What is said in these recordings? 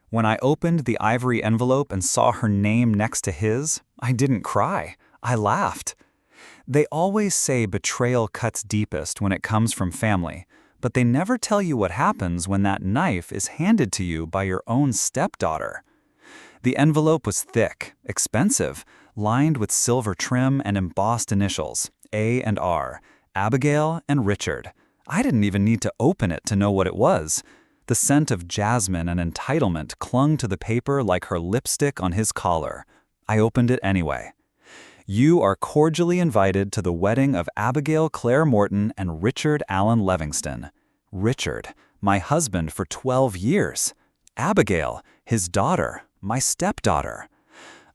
When I opened the ivory envelope and saw her name next to his, I didn't cry. I laughed. They always say betrayal cuts deepest when it comes from family, but they never tell you what happens when that knife is handed to you by your own stepdaughter. The envelope was thick, expensive, lined with silver trim and embossed initials, A and R, Abigail and Richard. I didn't even need to open it to know what it was. The scent of jasmine and entitlement clung to the paper like her lipstick on his collar. I opened it anyway. You are cordially invited to the wedding of Abigail Claire Morton and Richard Allen Livingston. Richard, my husband for 12 years. Abigail, his daughter, my stepdaughter.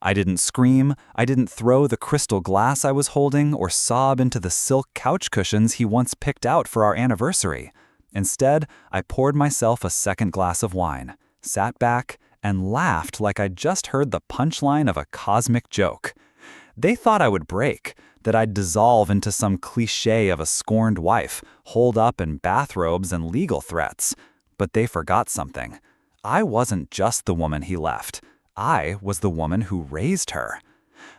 I didn't scream, I didn't throw the crystal glass I was holding or sob into the silk couch cushions he once picked out for our anniversary. Instead, I poured myself a second glass of wine, sat back, and laughed like I'd just heard the punchline of a cosmic joke. They thought I would break, that I'd dissolve into some cliché of a scorned wife, holed up in bathrobes and legal threats. But they forgot something. I wasn't just the woman he left. I was the woman who raised her.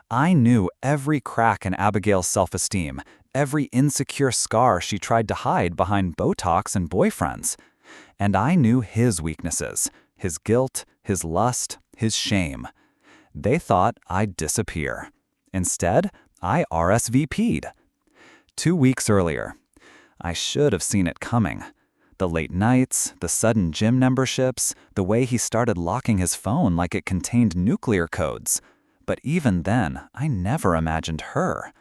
I knew every crack in Abigail's self-esteem, every insecure scar she tried to hide behind Botox and boyfriends. And I knew his weaknesses, his guilt, his lust, his shame. They thought I'd disappear. Instead, I RSVP'd. 2 weeks earlier. I should have seen it coming. The late nights, the sudden gym memberships, the way he started locking his phone like it contained nuclear codes. But even then, I never imagined her.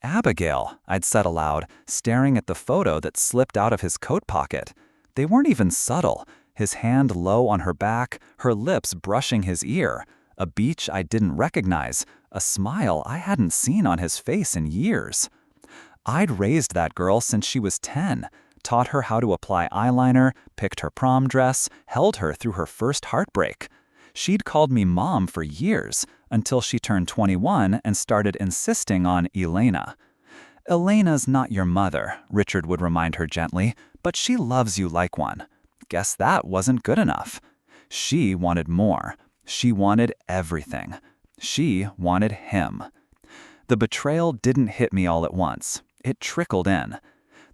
Abigail, I'd said aloud, staring at the photo that slipped out of his coat pocket. They weren't even subtle, his hand low on her back, her lips brushing his ear, a beach I didn't recognize, a smile I hadn't seen on his face in years. I'd raised that girl since she was 10, taught her how to apply eyeliner, picked her prom dress, held her through her first heartbreak. She'd called me mom for years, until she turned 21 and started insisting on Elena. Elena's not your mother, Richard would remind her gently, but she loves you like one. Guess that wasn't good enough. She wanted more. She wanted everything. She wanted him. The betrayal didn't hit me all at once. It trickled in.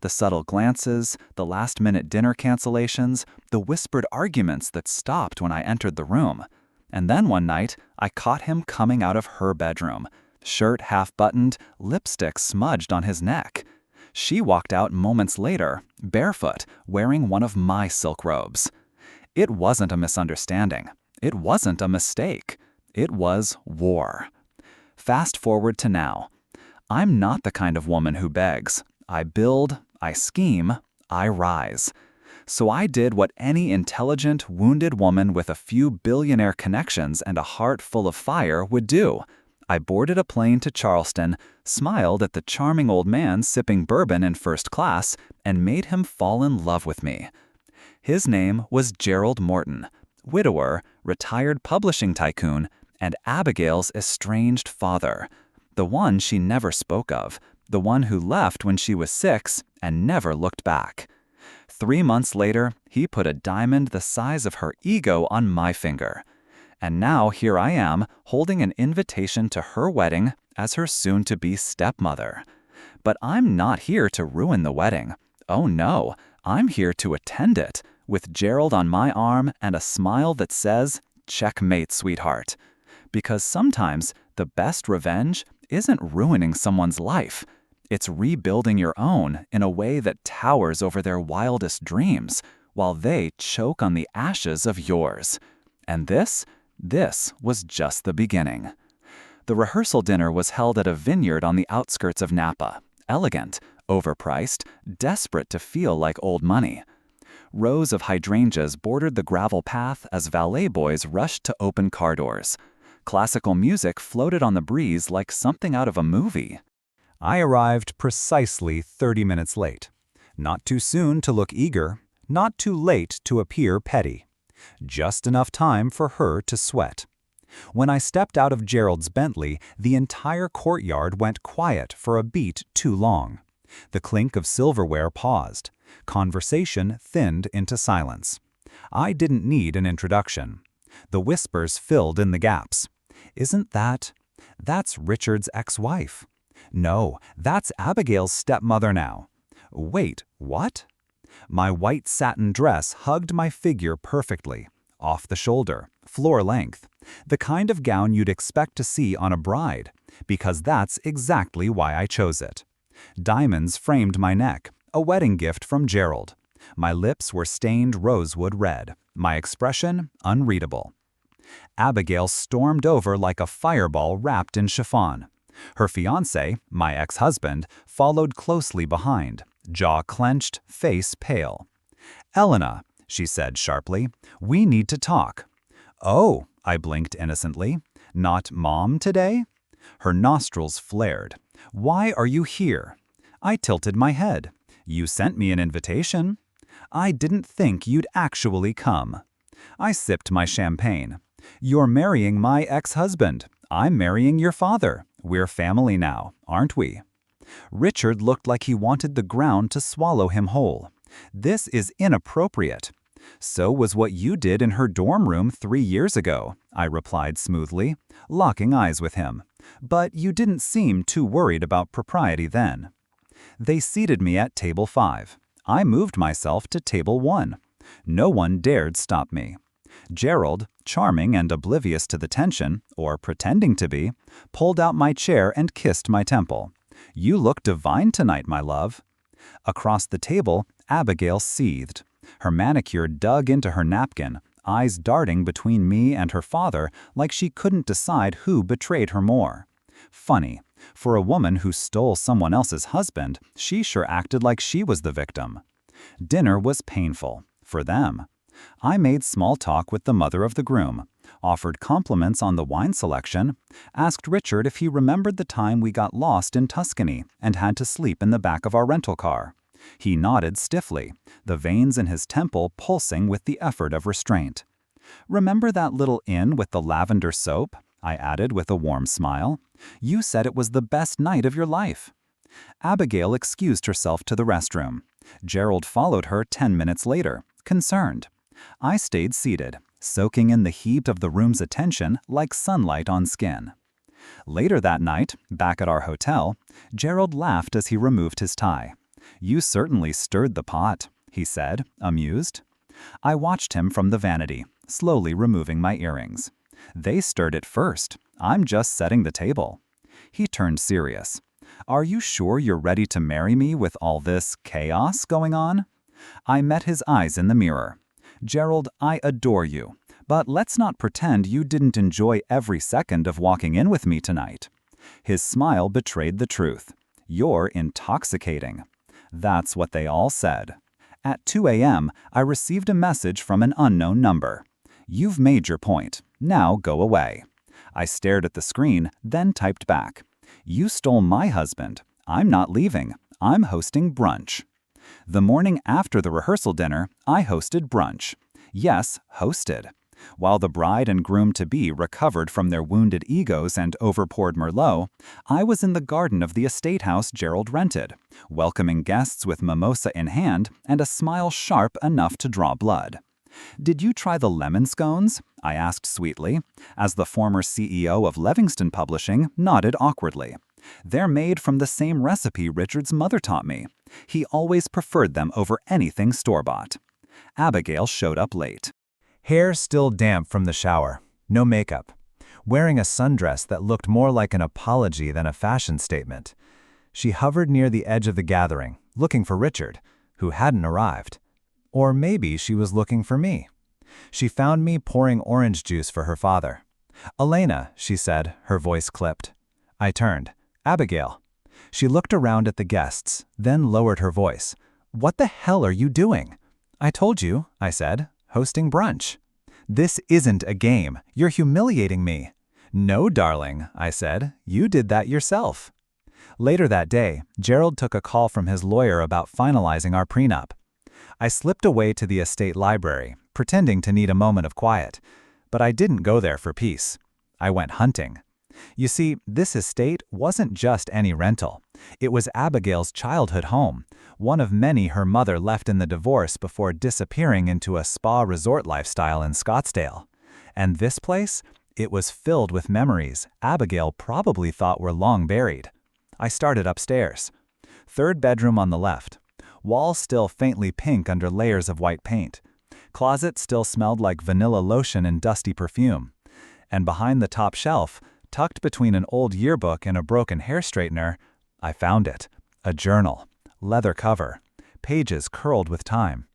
The subtle glances, the last-minute dinner cancellations, the whispered arguments that stopped when I entered the room. And then one night, I caught him coming out of her bedroom, shirt half-buttoned, lipstick smudged on his neck. She walked out moments later, barefoot, wearing one of my silk robes. It wasn't a misunderstanding. It wasn't a mistake. It was war. Fast forward to now. I'm not the kind of woman who begs. I build, I scheme, I rise. So I did what any intelligent, wounded woman with a few billionaire connections and a heart full of fire would do. I boarded a plane to Charleston, smiled at the charming old man sipping bourbon in first class, and made him fall in love with me. His name was Gerald Morton, widower, retired publishing tycoon, and Abigail's estranged father, the one she never spoke of, the one who left when she was 6 and never looked back. 3 months later, he put a diamond the size of her ego on my finger. And now here I am, holding an invitation to her wedding as her soon-to-be stepmother. But I'm not here to ruin the wedding. Oh no, I'm here to attend it, with Gerald on my arm and a smile that says, "Checkmate, sweetheart." Because sometimes the best revenge isn't ruining someone's life. It's rebuilding your own in a way that towers over their wildest dreams, while they choke on the ashes of yours. And this was just the beginning. The rehearsal dinner was held at a vineyard on the outskirts of Napa, elegant, overpriced, desperate to feel like old money. Rows of hydrangeas bordered the gravel path as valet boys rushed to open car doors. Classical music floated on the breeze like something out of a movie. I arrived precisely 30 minutes late. Not too soon to look eager, not too late to appear petty. Just enough time for her to sweat. When I stepped out of Gerald's Bentley, the entire courtyard went quiet for a beat too long. The clink of silverware paused. Conversation thinned into silence. I didn't need an introduction. The whispers filled in the gaps. Isn't that? That's Richard's ex-wife. No, that's Abigail's stepmother now. Wait, what? My white satin dress hugged my figure perfectly, off the shoulder, floor length, the kind of gown you'd expect to see on a bride, because that's exactly why I chose it. Diamonds framed my neck, a wedding gift from Gerald. My lips were stained rosewood red, my expression unreadable. Abigail stormed over like a fireball wrapped in chiffon. Her fiancé, my ex-husband, followed closely behind, jaw clenched, face pale. "Elena," she said sharply, "we need to talk." "Oh," I blinked innocently, "not Mom today?" Her nostrils flared. "Why are you here?" I tilted my head. "You sent me an invitation." "I didn't think you'd actually come." I sipped my champagne. "You're marrying my ex-husband. I'm marrying your father. We're family now, aren't we?" Richard looked like he wanted the ground to swallow him whole. "This is inappropriate." "So was what you did in her dorm room 3 years ago," I replied smoothly, locking eyes with him. "But you didn't seem too worried about propriety then." They seated me at table 5. I moved myself to table 1. No one dared stop me. Gerald, charming and oblivious to the tension, or pretending to be, pulled out my chair and kissed my temple. "You look divine tonight, my love." Across the table, Abigail seethed. Her manicure dug into her napkin, eyes darting between me and her father like she couldn't decide who betrayed her more. Funny, for a woman who stole someone else's husband, she sure acted like she was the victim. Dinner was painful, for them. I made small talk with the mother of the groom, offered compliments on the wine selection, asked Richard if he remembered the time we got lost in Tuscany and had to sleep in the back of our rental car. He nodded stiffly, the veins in his temple pulsing with the effort of restraint. "Remember that little inn with the lavender soap?" I added with a warm smile. "You said it was the best night of your life." Abigail excused herself to the restroom. Gerald followed her 10 minutes later, concerned. I stayed seated, soaking in the heat of the room's attention like sunlight on skin. Later that night, back at our hotel, Gerald laughed as he removed his tie. "You certainly stirred the pot," he said, amused. I watched him from the vanity, slowly removing my earrings. "They stirred it first. I'm just setting the table." He turned serious. "Are you sure you're ready to marry me with all this chaos going on?" I met his eyes in the mirror. "Gerald, I adore you, but let's not pretend you didn't enjoy every second of walking in with me tonight." His smile betrayed the truth. "You're intoxicating." That's what they all said. At 2 a.m., I received a message from an unknown number. "You've made your point. Now go away." I stared at the screen, then typed back. "You stole my husband. I'm not leaving. I'm hosting brunch." The morning after the rehearsal dinner, I hosted brunch. Yes, hosted. While the bride and groom-to-be recovered from their wounded egos and overpoured Merlot, I was in the garden of the estate house Gerald rented, welcoming guests with mimosa in hand and a smile sharp enough to draw blood. "Did you try the lemon scones?" I asked sweetly, as the former CEO of Levingston Publishing nodded awkwardly. "They're made from the same recipe Richard's mother taught me. He always preferred them over anything store-bought." Abigail showed up late. Hair still damp from the shower, no makeup, wearing a sundress that looked more like an apology than a fashion statement. She hovered near the edge of the gathering, looking for Richard, who hadn't arrived. Or maybe she was looking for me. She found me pouring orange juice for her father. "Elena," she said, her voice clipped. I turned. "Abigail." She looked around at the guests, then lowered her voice. "What the hell are you doing?" "I told you," I said, "hosting brunch." "This isn't a game. You're humiliating me." "No, darling," I said, "you did that yourself." Later that day, Gerald took a call from his lawyer about finalizing our prenup. I slipped away to the estate library, pretending to need a moment of quiet. But I didn't go there for peace. I went hunting. You see, this estate wasn't just any rental. It was Abigail's childhood home, one of many her mother left in the divorce before disappearing into a spa resort lifestyle in Scottsdale. And this place? It was filled with memories Abigail probably thought were long buried. I started upstairs. Third bedroom on the left. Walls still faintly pink under layers of white paint. Closet still smelled like vanilla lotion and dusty perfume. And behind the top shelf, tucked between an old yearbook and a broken hair straightener, I found it. A journal. Leather cover. Pages curled with time.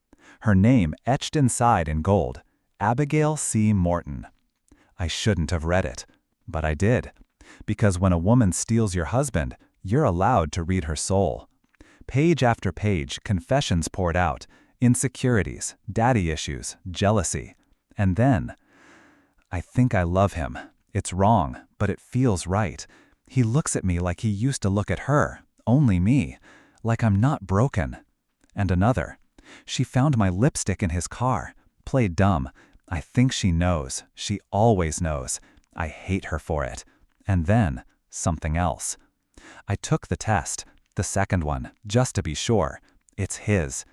Her name etched inside in gold. Abigail C. Morton. I shouldn't have read it. But I did. Because when a woman steals your husband, you're allowed to read her soul. Page after page, confessions poured out. Insecurities, daddy issues, jealousy. And then, I think I love him. It's wrong, but it feels right. He looks at me like he used to look at her, only me, like I'm not broken. And another. She found my lipstick in his car, played dumb. I think she knows. She always knows. I hate her for it. And then, something else. I took the test, the second one, just to be sure. It's his.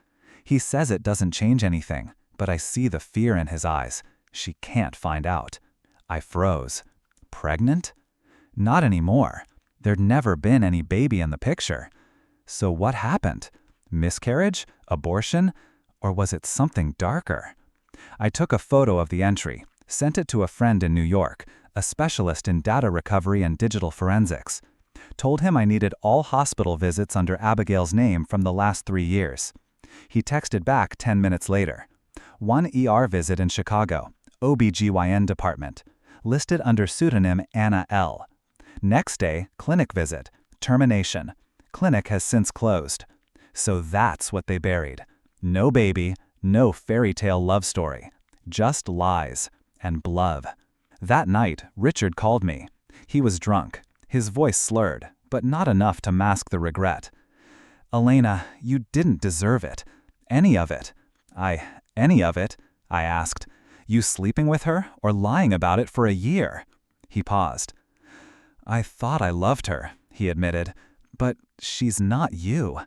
He says it doesn't change anything, but I see the fear in his eyes. She can't find out. I froze. Pregnant? Not anymore. There'd never been any baby in the picture. So what happened? Miscarriage? Abortion? Or was it something darker? I took a photo of the entry, sent it to a friend in New York, a specialist in data recovery and digital forensics. Told him I needed all hospital visits under Abigail's name from the last 3 years. He texted back 10 minutes later. 1 ER visit in Chicago, OBGYN department, listed under pseudonym Anna L. Next day, clinic visit, termination. Clinic has since closed. So that's what they buried. No baby, no fairy tale love story. Just lies and blood. That night, Richard called me. He was drunk, his voice slurred, but not enough to mask the regret. Elena, you didn't deserve it. Any of it. Any of it? I asked. You sleeping with her or lying about it for a year? He paused. I thought I loved her, he admitted, but she's not you.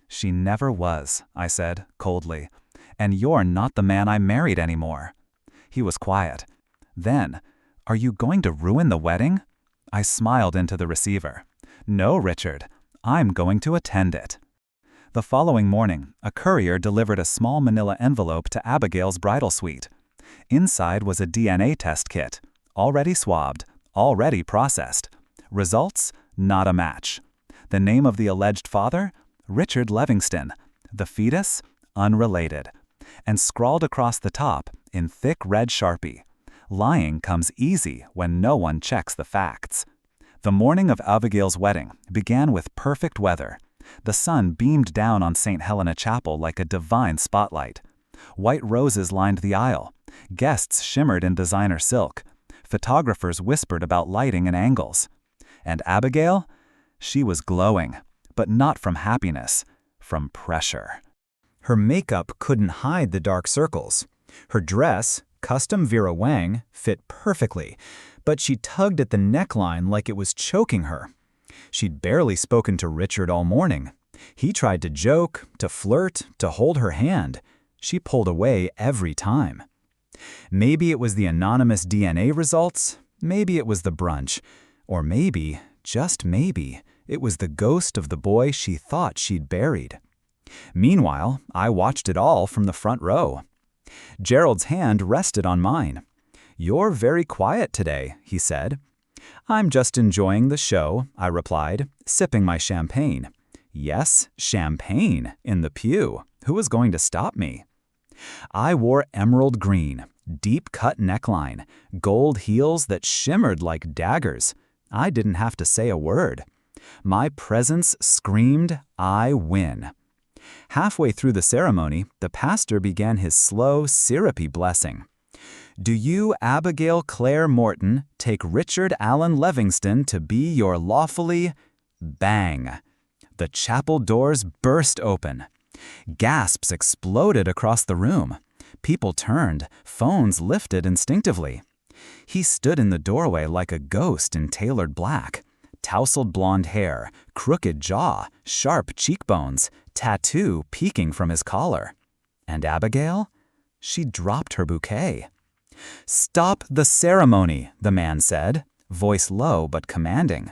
She never was, I said, coldly. And you're not the man I married anymore. He was quiet. Then, are you going to ruin the wedding? I smiled into the receiver. No, Richard. I'm going to attend it. The following morning, a courier delivered a small manila envelope to Abigail's bridal suite. Inside was a DNA test kit, already swabbed, already processed. Results? Not a match. The name of the alleged father? Richard Livingston. The fetus? Unrelated. And scrawled across the top, in thick red Sharpie, lying comes easy when no one checks the facts. The morning of Abigail's wedding began with perfect weather. The sun beamed down on St. Helena Chapel like a divine spotlight. White roses lined the aisle. Guests shimmered in designer silk. Photographers whispered about lighting and angles. And Abigail? She was glowing, but not from happiness, from pressure. Her makeup couldn't hide the dark circles. Her dress, custom Vera Wang, fit perfectly, but she tugged at the neckline like it was choking her. She'd barely spoken to Richard all morning. He tried to joke, to flirt, to hold her hand. She pulled away every time. Maybe it was the anonymous DNA results, maybe it was the brunch, or maybe, just maybe, it was the ghost of the boy she thought she'd buried. Meanwhile, I watched it all from the front row. Gerald's hand rested on mine. "You're very quiet today," he said. "I'm just enjoying the show," I replied, sipping my champagne. Yes, champagne, in the pew. Who was going to stop me? I wore emerald green, deep-cut neckline, gold heels that shimmered like daggers. I didn't have to say a word. My presence screamed, "I win." Halfway through the ceremony, the pastor began his slow, syrupy blessing. "Do you, Abigail Claire Morton, take Richard Allen Livingston to be your lawfully—" Bang! The chapel doors burst open. Gasps exploded across the room. People turned, phones lifted instinctively. He stood in the doorway like a ghost in tailored black. Tousled blonde hair, crooked jaw, sharp cheekbones, tattoo peeking from his collar. And Abigail? She dropped her bouquet. "Stop the ceremony," the man said, voice low but commanding.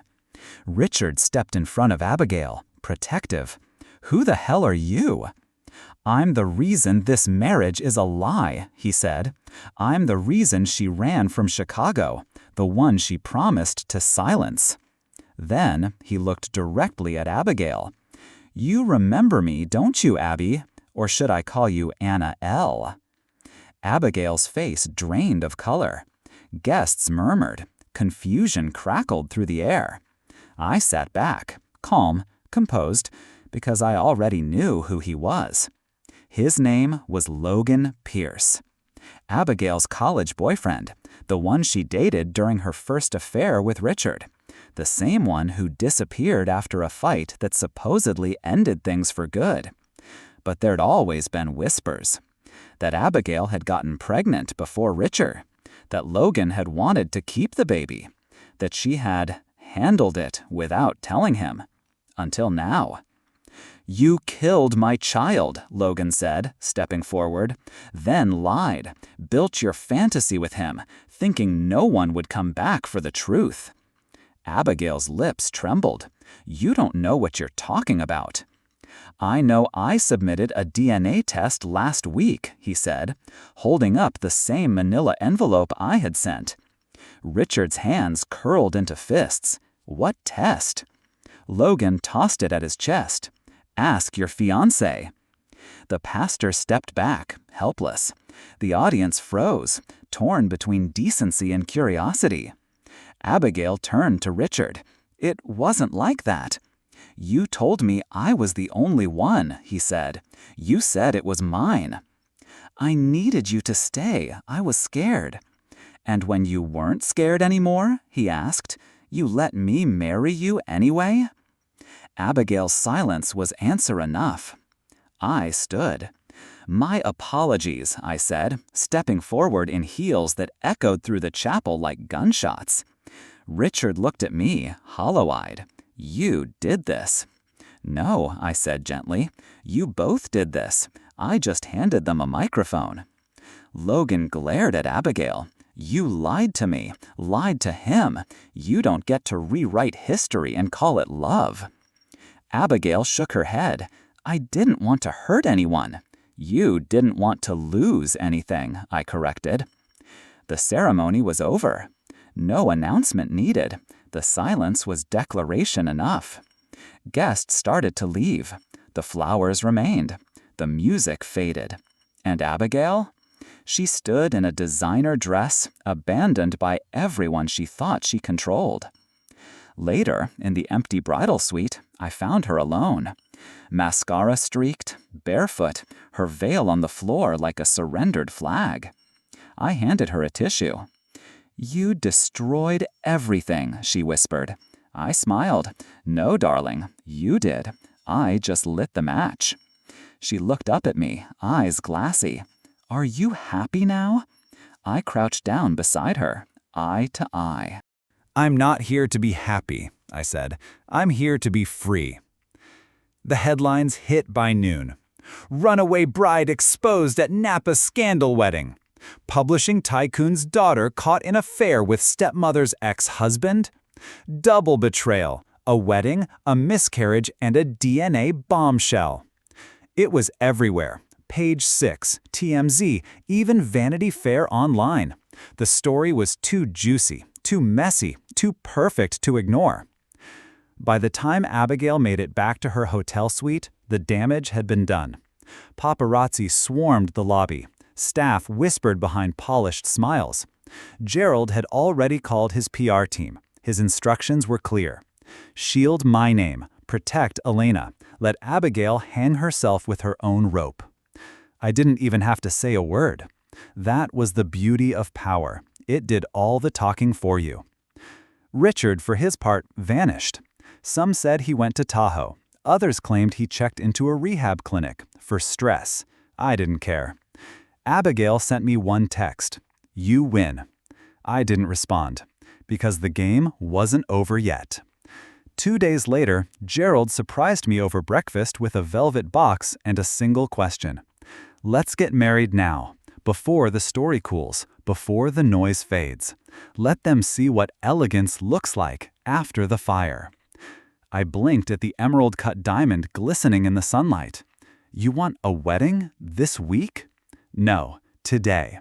Richard stepped in front of Abigail, protective. "Who the hell are you?" "I'm the reason this marriage is a lie," he said. "I'm the reason she ran from Chicago, the one she promised to silence." Then he looked directly at Abigail. "You remember me, don't you, Abby? Or should I call you Anna L.?" Abigail's face drained of color. Guests murmured. Confusion crackled through the air. I sat back, calm, composed, because I already knew who he was. His name was Logan Pierce. Abigail's college boyfriend, the one she dated during her first affair with Richard. The same one who disappeared after a fight that supposedly ended things for good. But there'd always been whispers. That Abigail had gotten pregnant before Richard. That Logan had wanted to keep the baby. That she had handled it without telling him. Until now. "You killed my child," Logan said, stepping forward. "Then lied, built your fantasy with him, thinking no one would come back for the truth." Abigail's lips trembled. "You don't know what you're talking about." "I know I submitted a DNA test last week," he said, holding up the same manila envelope I had sent. Richard's hands curled into fists. "What test?" Logan tossed it at his chest. "Ask your fiancé." The pastor stepped back, helpless. The audience froze, torn between decency and curiosity. Abigail turned to Richard. "It wasn't like that." "You told me I was the only one," he said. "You said it was mine." "I needed you to stay. I was scared." "And when you weren't scared anymore," he asked, "you let me marry you anyway?" Abigail's silence was answer enough. I stood. "My apologies," I said, stepping forward in heels that echoed through the chapel like gunshots. Richard looked at me, hollow-eyed. "You did this." "No," I said gently. "You both did this. I just handed them a microphone." Logan glared at Abigail. "You lied to me, lied to him. You don't get to rewrite history and call it love." Abigail shook her head. "I didn't want to hurt anyone." "You didn't want to lose anything," I corrected. The ceremony was over. No announcement needed. The silence was declaration enough. Guests started to leave. The flowers remained. The music faded. And Abigail? She stood in a designer dress, abandoned by everyone she thought she controlled. Later, in the empty bridal suite, I found her alone. Mascara streaked, barefoot, her veil on the floor like a surrendered flag. I handed her a tissue. "You destroyed everything," she whispered. I smiled. "No, darling, you did. I just lit the match." She looked up at me, eyes glassy. "Are you happy now?" I crouched down beside her, eye to eye. "I'm not here to be happy," I said. "I'm here to be free." The headlines hit by noon. "Runaway bride exposed at Napa scandal wedding." "Publishing tycoon's daughter caught in affair with stepmother's ex-husband." "Double betrayal, a wedding, a miscarriage, and a DNA bombshell." It was everywhere. Page 6, TMZ, even Vanity Fair online. The story was too juicy, too messy, too perfect to ignore. By the time Abigail made it back to her hotel suite, the damage had been done. Paparazzi swarmed the lobby. Staff whispered behind polished smiles. Gerald had already called his PR team. His instructions were clear. Shield my name, protect Elena, let Abigail hang herself with her own rope. I didn't even have to say a word. That was the beauty of power. It did all the talking for you. Richard, for his part, vanished. Some said he went to Tahoe. Others claimed he checked into a rehab clinic for stress. I didn't care. Abigail sent me one text. "You win." I didn't respond, because the game wasn't over yet. 2 days later, Gerald surprised me over breakfast with a velvet box and a single question. "Let's get married now, before the story cools, before the noise fades. Let them see what elegance looks like after the fire. I blinked at the emerald-cut diamond glistening in the sunlight. You want a wedding this week? No, today.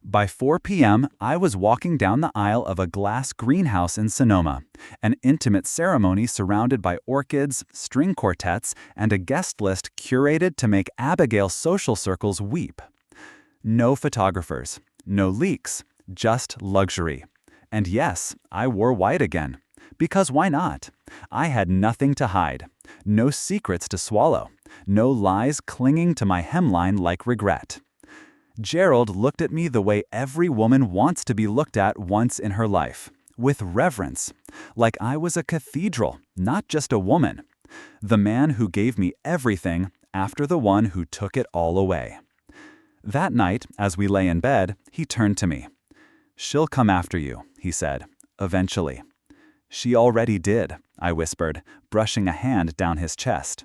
By 4 p.m., I was walking down the aisle of a glass greenhouse in Sonoma, an intimate ceremony surrounded by orchids, string quartets, and a guest list curated to make Abigail's social circles weep. No photographers, no leaks, just luxury. And yes, I wore white again. Because why not? I had nothing to hide, no secrets to swallow, no lies clinging to my hemline like regret. Gerald looked at me the way every woman wants to be looked at once in her life, with reverence, like I was a cathedral, not just a woman. The man who gave me everything after the one who took it all away. That night, as we lay in bed, he turned to me. "She'll come after you," he said, "eventually." "She already did," I whispered, brushing a hand down his chest.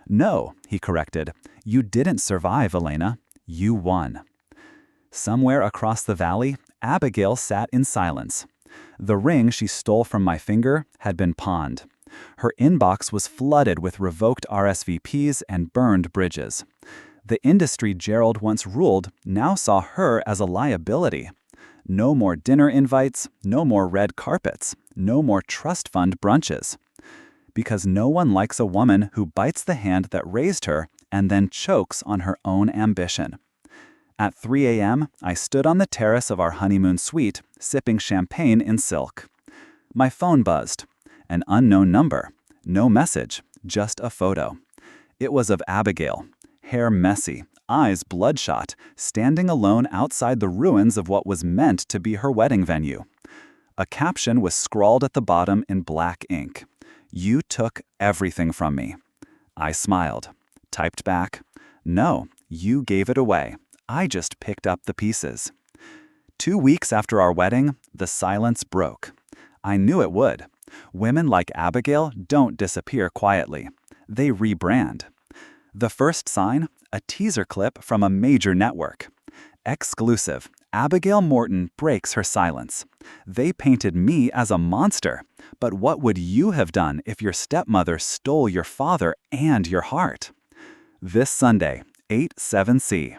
"No," he corrected, "you didn't survive, Elena. You won." Somewhere across the valley, Abigail sat in silence. The ring she stole from my finger had been pawned. Her inbox was flooded with revoked RSVPs and burned bridges. The industry Gerald once ruled now saw her as a liability. No more dinner invites, no more red carpets, no more trust fund brunches. Because no one likes a woman who bites the hand that raised her and then chokes on her own ambition. At 3 a.m., I stood on the terrace of our honeymoon suite, sipping champagne in silk. My phone buzzed. An unknown number. No message, just a photo. It was of Abigail, hair messy, eyes bloodshot, standing alone outside the ruins of what was meant to be her wedding venue. A caption was scrawled at the bottom in black ink. "You took everything from me." I smiled. Typed back, "No, you gave it away. I just picked up the pieces." 2 weeks after our wedding, the silence broke. I knew it would. Women like Abigail don't disappear quietly. They rebrand. The first sign, a teaser clip from a major network. Exclusive. Abigail Morton breaks her silence. They painted me as a monster. But what would you have done if your stepmother stole your father and your heart? This Sunday, 8/7/C.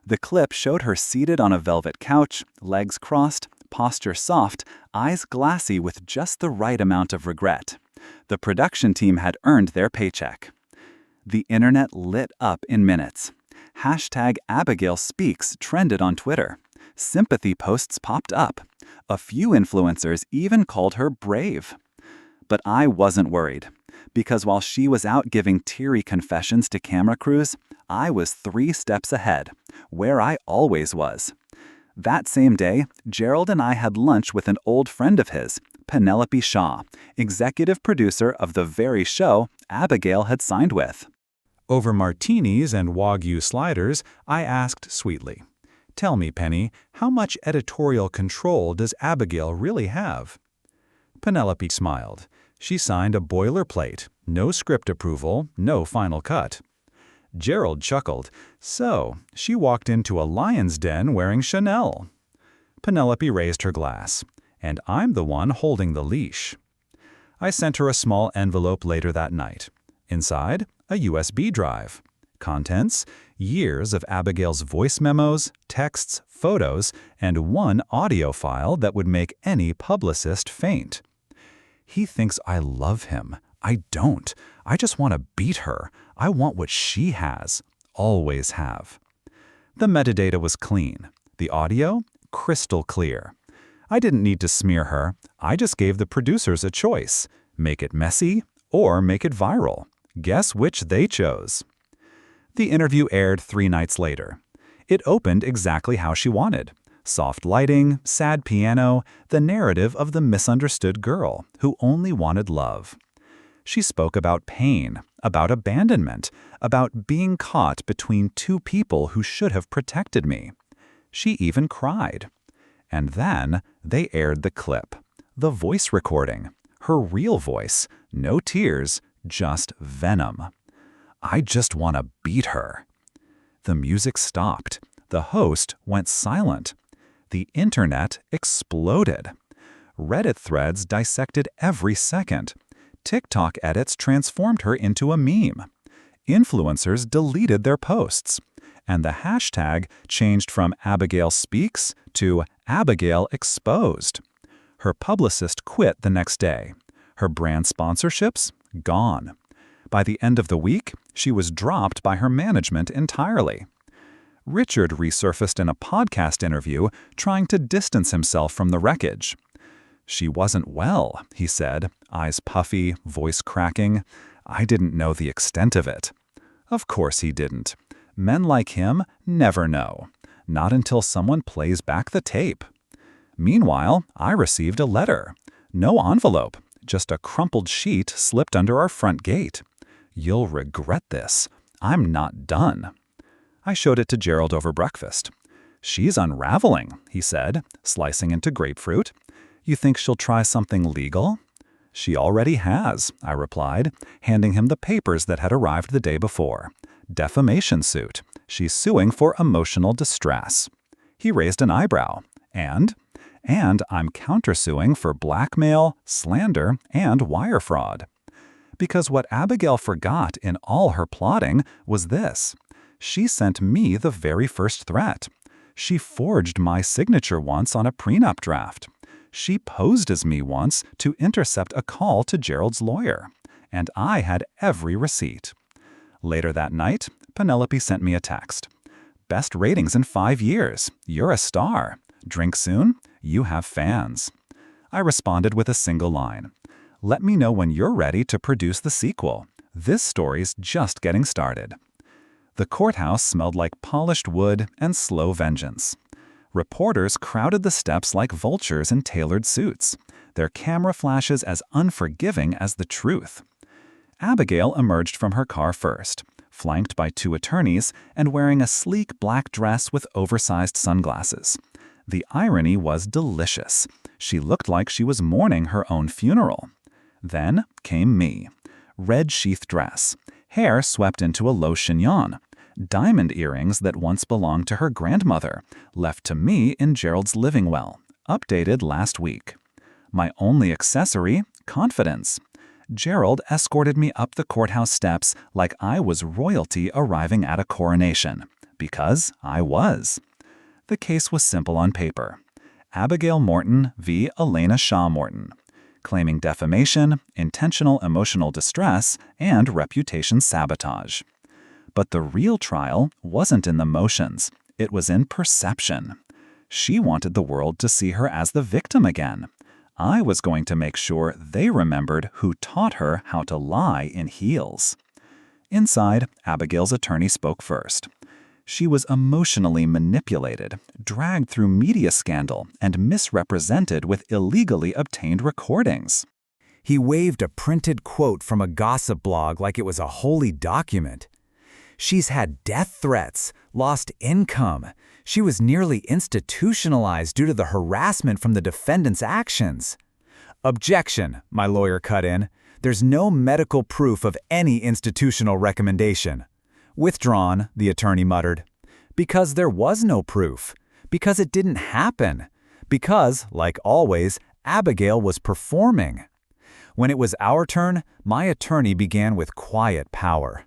The clip showed her seated on a velvet couch, legs crossed, posture soft, eyes glassy with just the right amount of regret. The production team had earned their paycheck. The internet lit up in minutes. #AbigailSpeaks trended on Twitter. Sympathy posts popped up. A few influencers even called her brave. But I wasn't worried, because while she was out giving teary confessions to camera crews, I was 3 steps ahead, where I always was. That same day, Gerald and I had lunch with an old friend of his, Penelope Shaw, executive producer of the very show Abigail had signed with. Over martinis and Wagyu sliders, I asked sweetly, "Tell me, Penny, how much editorial control does Abigail really have?" Penelope smiled. She signed a boilerplate, no script approval, no final cut. Gerald chuckled. "So, she walked into a lion's den wearing Chanel." Penelope raised her glass. "And I'm the one holding the leash." I sent her a small envelope later that night. Inside, a USB drive. Contents, years of Abigail's voice memos, texts, photos, and one audio file that would make any publicist faint. He thinks I love him. I don't. I just want to beat her. I want what she has. Always have. The metadata was clean. The audio, crystal clear. I didn't need to smear her. I just gave the producers a choice. Make it messy or make it viral. Guess which they chose. The interview aired 3 nights later. It opened exactly how she wanted. Soft lighting, sad piano, the narrative of the misunderstood girl who only wanted love. She spoke about pain, about abandonment, about being caught between 2 people who should have protected me. She even cried. And then they aired the clip, the voice recording, her real voice, no tears, just venom. I just want to beat her. The music stopped. The host went silent. The internet exploded. Reddit threads dissected every second. TikTok edits transformed her into a meme. Influencers deleted their posts. And the hashtag changed from Abigail Speaks to Abigail Exposed. Her publicist quit the next day. Her brand sponsorships? Gone. By the end of the week, she was dropped by her management entirely. Richard resurfaced in a podcast interview, trying to distance himself from the wreckage. "She wasn't well," he said, eyes puffy, voice cracking. "I didn't know the extent of it." Of course he didn't. Men like him never know. Not until someone plays back the tape. Meanwhile, I received a letter. No envelope, just a crumpled sheet slipped under our front gate. "You'll regret this. I'm not done." I showed it to Gerald over breakfast. "She's unraveling," he said, slicing into grapefruit. "You think she'll try something legal?" "She already has," I replied, handing him the papers that had arrived the day before. Defamation suit. She's suing for emotional distress. He raised an eyebrow. And I'm countersuing for blackmail, slander, and wire fraud. Because what Abigail forgot in all her plotting was this. She sent me the very first threat. She forged my signature once on a prenup draft. She posed as me once to intercept a call to Gerald's lawyer. And I had every receipt. Later that night, Penelope sent me a text. "Best ratings in 5 years. You're a star. Drink soon? You have fans." I responded with a single line. "Let me know when you're ready to produce the sequel. This story's just getting started." The courthouse smelled like polished wood and slow vengeance. Reporters crowded the steps like vultures in tailored suits, their camera flashes as unforgiving as the truth. Abigail emerged from her car first, flanked by 2 attorneys and wearing a sleek black dress with oversized sunglasses. The irony was delicious. She looked like she was mourning her own funeral. Then came me. Red sheath dress, hair swept into a low chignon, diamond earrings that once belonged to her grandmother, left to me in Gerald's living well, updated last week. My only accessory, confidence. Gerald escorted me up the courthouse steps like I was royalty arriving at a coronation, because I was. The case was simple on paper. Abigail Morton v. Elena Shaw Morton, claiming defamation, intentional emotional distress, and reputation sabotage. But the real trial wasn't in the motions, it was in perception. She wanted the world to see her as the victim again. I was going to make sure they remembered who taught her how to lie in heels. Inside, Abigail's attorney spoke first. She was emotionally manipulated, dragged through media scandal, and misrepresented with illegally obtained recordings. He waved a printed quote from a gossip blog like it was a holy document. "She's had death threats, lost income. She was nearly institutionalized due to the harassment from the defendant's actions." "Objection," my lawyer cut in. "There's no medical proof of any institutional recommendation." "Withdrawn," the attorney muttered. "Because there was no proof. Because it didn't happen. Because, like always, Abigail was performing." When it was our turn, my attorney began with quiet power.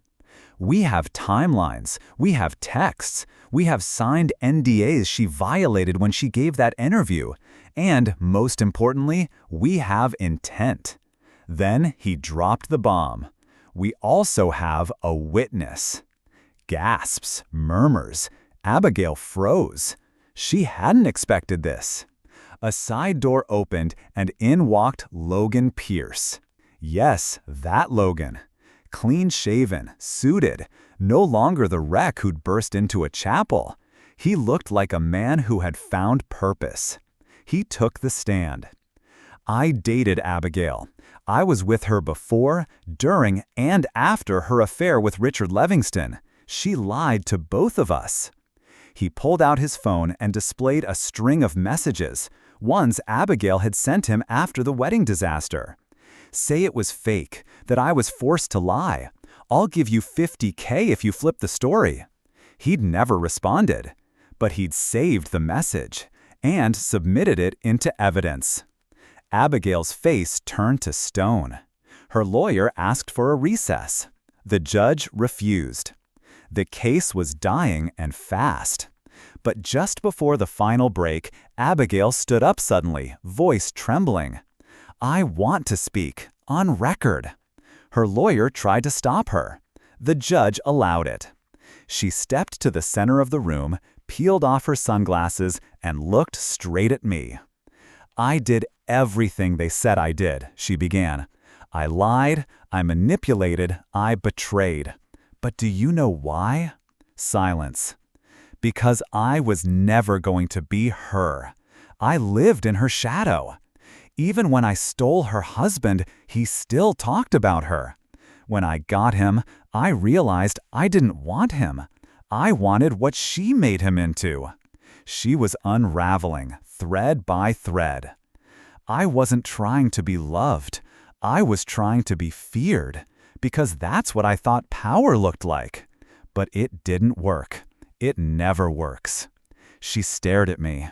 "We have timelines, we have texts, we have signed NDAs she violated when she gave that interview, and, most importantly, we have intent." Then he dropped the bomb. "We also have a witness." Gasps, murmurs. Abigail froze. She hadn't expected this. A side door opened and in walked Logan Pierce. Yes, that Logan. Clean-shaven, suited, no longer the wreck who'd burst into a chapel. He looked like a man who had found purpose. He took the stand. "I dated Abigail. I was with her before, during, and after her affair with Richard Livingston. She lied to both of us." He pulled out his phone and displayed a string of messages, ones Abigail had sent him after the wedding disaster. "Say it was fake, that I was forced to lie. I'll give you $50K if you flip the story." He'd never responded, but he'd saved the message. and submitted it into evidence. Abigail's face turned to stone. Her lawyer asked for a recess. The judge refused. The case was dying and fast. But just before the final break, Abigail stood up suddenly, voice trembling. "I want to speak, on record." Her lawyer tried to stop her. The judge allowed it. She stepped to the center of the room, peeled off her sunglasses, and looked straight at me. "I did everything they said I did," she began. "I lied, I manipulated, I betrayed. But do you know why?" Silence. "Because I was never going to be her. I lived in her shadow. Even when I stole her husband, he still talked about her. When I got him, I realized I didn't want him. I wanted what she made him into." She was unraveling, thread by thread. "I wasn't trying to be loved. I was trying to be feared, because that's what I thought power looked like. But it didn't work. It never works." She stared at me.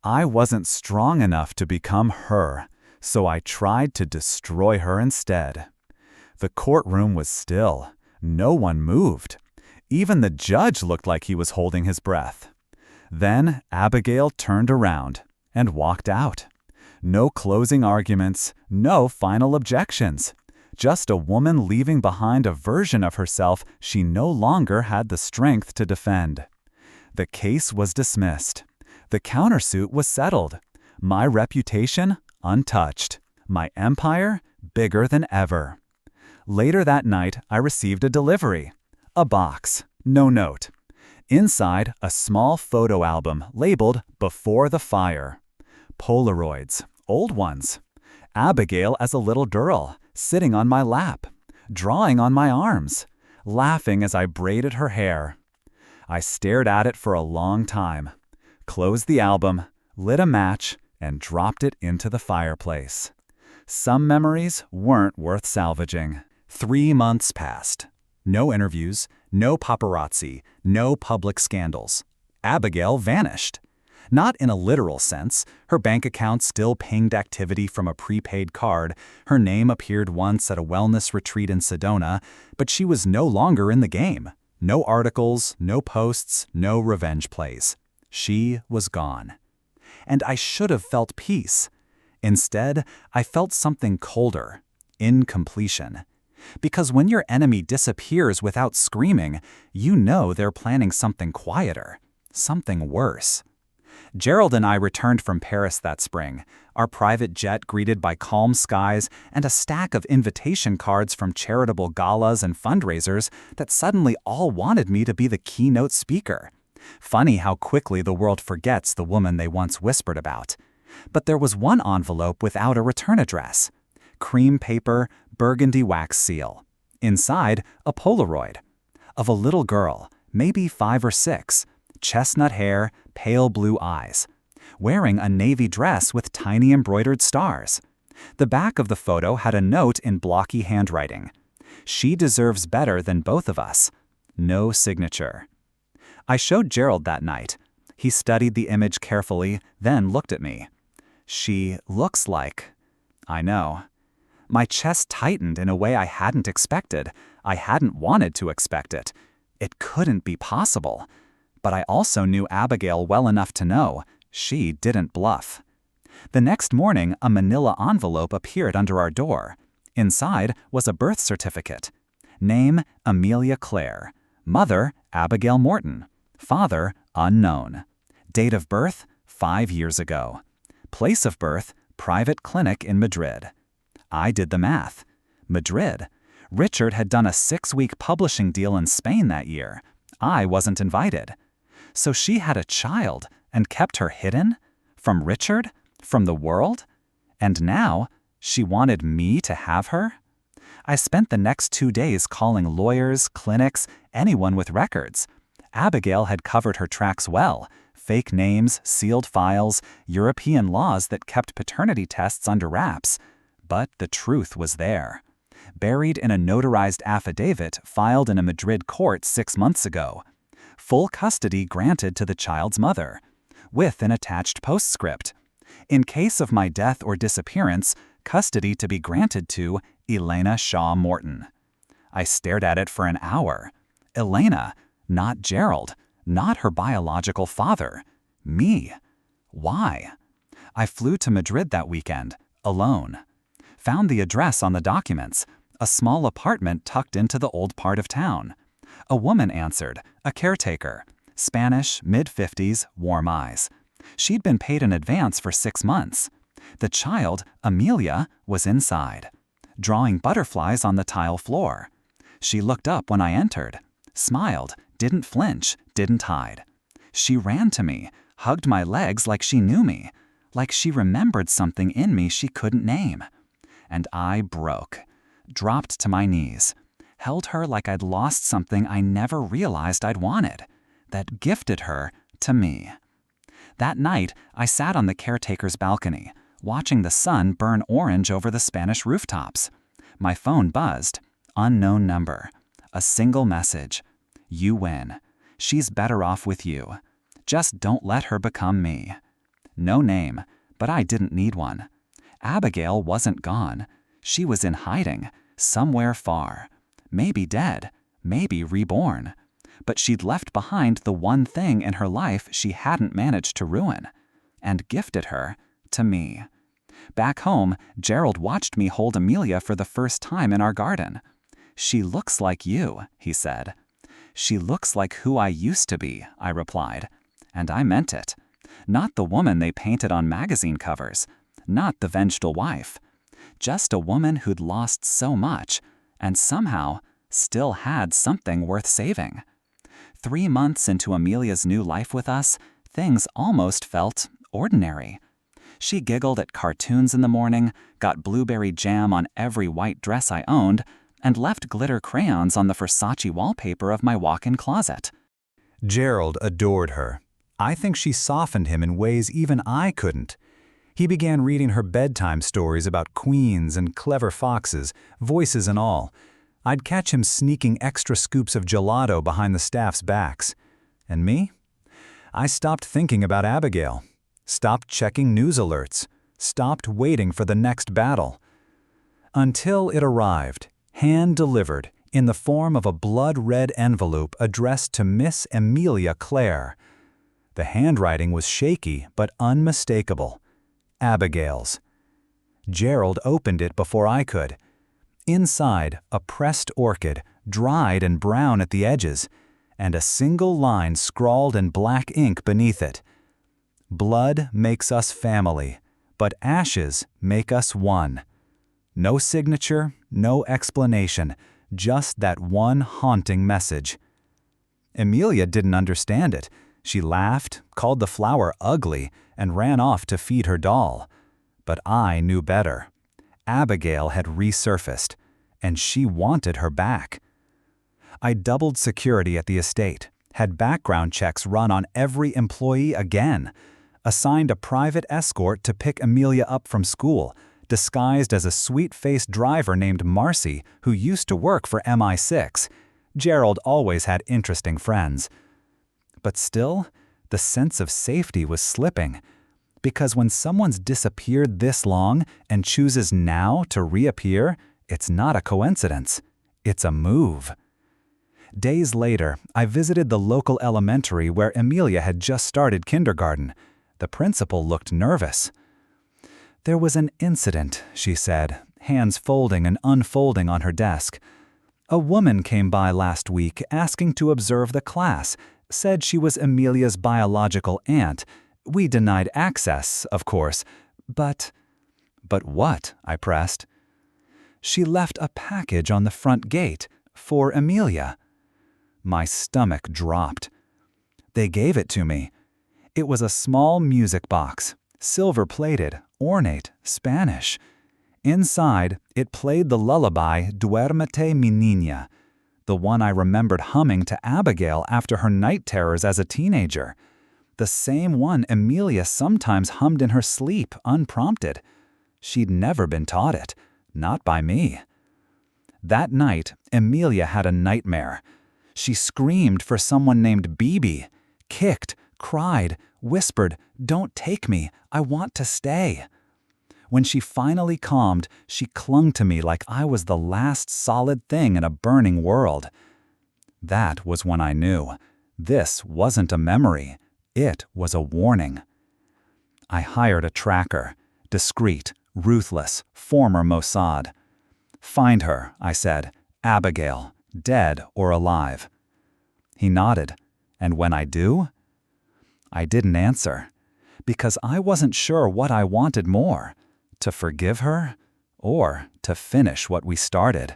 "I wasn't strong enough to become her, so I tried to destroy her instead." The courtroom was still. No one moved. Even the judge looked like he was holding his breath. Then Abigail turned around and walked out. No closing arguments, no final objections. Just a woman leaving behind a version of herself she no longer had the strength to defend. The case was dismissed. The countersuit was settled. My reputation untouched. My empire bigger than ever. Later that night, I received a delivery. A box, no note. Inside, a small photo album labeled "Before the Fire." Polaroids, old ones. Abigail as a little girl, sitting on my lap, drawing on my arms, laughing as I braided her hair. I stared at it for a long time, closed the album, lit a match, and dropped it into the fireplace. Some memories weren't worth salvaging. 3 months passed. No interviews, no paparazzi, no public scandals. Abigail vanished. Not in a literal sense. Her bank account still pinged activity from a prepaid card. Her name appeared once at a wellness retreat in Sedona, but she was no longer in the game. No articles, no posts, no revenge plays. She was gone. And I should have felt peace. Instead, I felt something colder, incompletion. Because when your enemy disappears without screaming, you know they're planning something quieter, something worse. Gerald and I returned from Paris that spring, our private jet greeted by calm skies and a stack of invitation cards from charitable galas and fundraisers that suddenly all wanted me to be the keynote speaker. Funny how quickly the world forgets the woman they once whispered about. But there was one envelope without a return address. Cream paper, burgundy wax seal. Inside, a Polaroid. Of a little girl, maybe 5 or 6, chestnut hair, pale blue eyes, wearing a navy dress with tiny embroidered stars. The back of the photo had a note in blocky handwriting. "She deserves better than both of us." No signature. I showed Gerald that night. He studied the image carefully, then looked at me. "She looks like..." I know. My chest tightened in a way I hadn't expected. I hadn't wanted to expect it. It couldn't be possible. But I also knew Abigail well enough to know she didn't bluff. The next morning, a manila envelope appeared under our door. Inside was a birth certificate. Name, Amelia Clare. Mother, Abigail Morton. Father, unknown. Date of birth, 5 years ago. Place of birth, private clinic in Madrid. I did the math. Madrid. Richard had done a 6-week publishing deal in Spain that year. I wasn't invited. So she had a child and kept her hidden? From Richard? From the world? And now, she wanted me to have her? I spent the next 2 days calling lawyers, clinics, anyone with records. Abigail had covered her tracks well. Fake names, sealed files, European laws that kept paternity tests under wraps. But the truth was there. Buried in a notarized affidavit filed in a Madrid court 6 months ago. Full custody granted to the child's mother. with an attached postscript. In case of my death or disappearance, custody to be granted to Elena Shaw Morton. I stared at it for an hour. Elena, not Gerald, not her biological father. Me. Why? I flew to Madrid that weekend, alone. Found the address on the documents, a small apartment tucked into the old part of town. A woman answered, a caretaker. Spanish, mid-50s, warm eyes. She'd been paid in advance for 6 months. The child, Amelia, was inside, drawing butterflies on the tile floor. She looked up when I entered, smiled, didn't flinch, didn't hide. She ran to me, hugged my legs like she knew me, like she remembered something in me she couldn't name. And I broke, dropped to my knees, held her like I'd lost something I never realized I'd wanted, that gifted her to me. That night, I sat on the caretaker's balcony, watching the sun burn orange over the Spanish rooftops. My phone buzzed. Unknown number. A single message. You win. She's better off with you. Just don't let her become me. No name, but I didn't need one. Abigail wasn't gone. She was in hiding, somewhere far. Maybe dead, maybe reborn. But she'd left behind the one thing in her life she hadn't managed to ruin, and gifted her to me. Back home, Gerald watched me hold Amelia for the first time in our garden. She looks like you, he said. She looks like who I used to be, I replied. And I meant it. Not the woman they painted on magazine covers. Not the vengeful wife. Just a woman who'd lost so much, and somehow still had something worth saving. 3 months into Amelia's new life with us, things almost felt ordinary. She giggled at cartoons in the morning, got blueberry jam on every white dress I owned, and left glitter crayons on the Versace wallpaper of my walk-in closet. Gerald adored her. I think she softened him in ways even I couldn't. He began reading her bedtime stories about queens and clever foxes, voices and all. I'd catch him sneaking extra scoops of gelato behind the staff's backs. And me? I stopped thinking about Abigail, stopped checking news alerts, stopped waiting for the next battle. Until it arrived, hand-delivered, in the form of a blood-red envelope addressed to Miss Amelia Clare. The handwriting was shaky but unmistakable. Abigail's. Gerald opened it before I could. Inside, a pressed orchid, dried and brown at the edges, and a single line scrawled in black ink beneath it. Blood makes us family, but ashes make us one. No signature, no explanation, just that one haunting message. Amelia didn't understand it. She laughed, called the flower ugly, and ran off to feed her doll. But I knew better. Abigail had resurfaced, and she wanted her back. I doubled security at the estate, had background checks run on every employee again, assigned a private escort to pick Amelia up from school, disguised as a sweet-faced driver named Marcy who used to work for MI6. Gerald always had interesting friends. But still, the sense of safety was slipping. Because when someone's disappeared this long and chooses now to reappear, it's not a coincidence. It's a move. Days later, I visited the local elementary where Amelia had just started kindergarten. The principal looked nervous. There was an incident, she said, hands folding and unfolding on her desk. A woman came by last week asking to observe the class, said she was Amelia's biological aunt. We denied access, of course, but... But what? I pressed. She left a package on the front gate for Amelia. My stomach dropped. They gave it to me. It was a small music box, silver-plated, ornate, Spanish. Inside, it played the lullaby Duérmete mi niña, the one I remembered humming to Abigail after her night terrors as a teenager. The same one Amelia sometimes hummed in her sleep, unprompted. She'd never been taught it, not by me. That night, Amelia had a nightmare. She screamed for someone named Bibi, kicked, cried, whispered, "Don't take me, I want to stay." When she finally calmed, she clung to me like I was the last solid thing in a burning world. That was when I knew. This wasn't a memory. It was a warning. I hired a tracker. Discreet, ruthless, former Mossad. "Find her," I said. "Abigail, dead or alive." He nodded. "And when I do?" I didn't answer, because I wasn't sure what I wanted more, to forgive her or to finish what we started.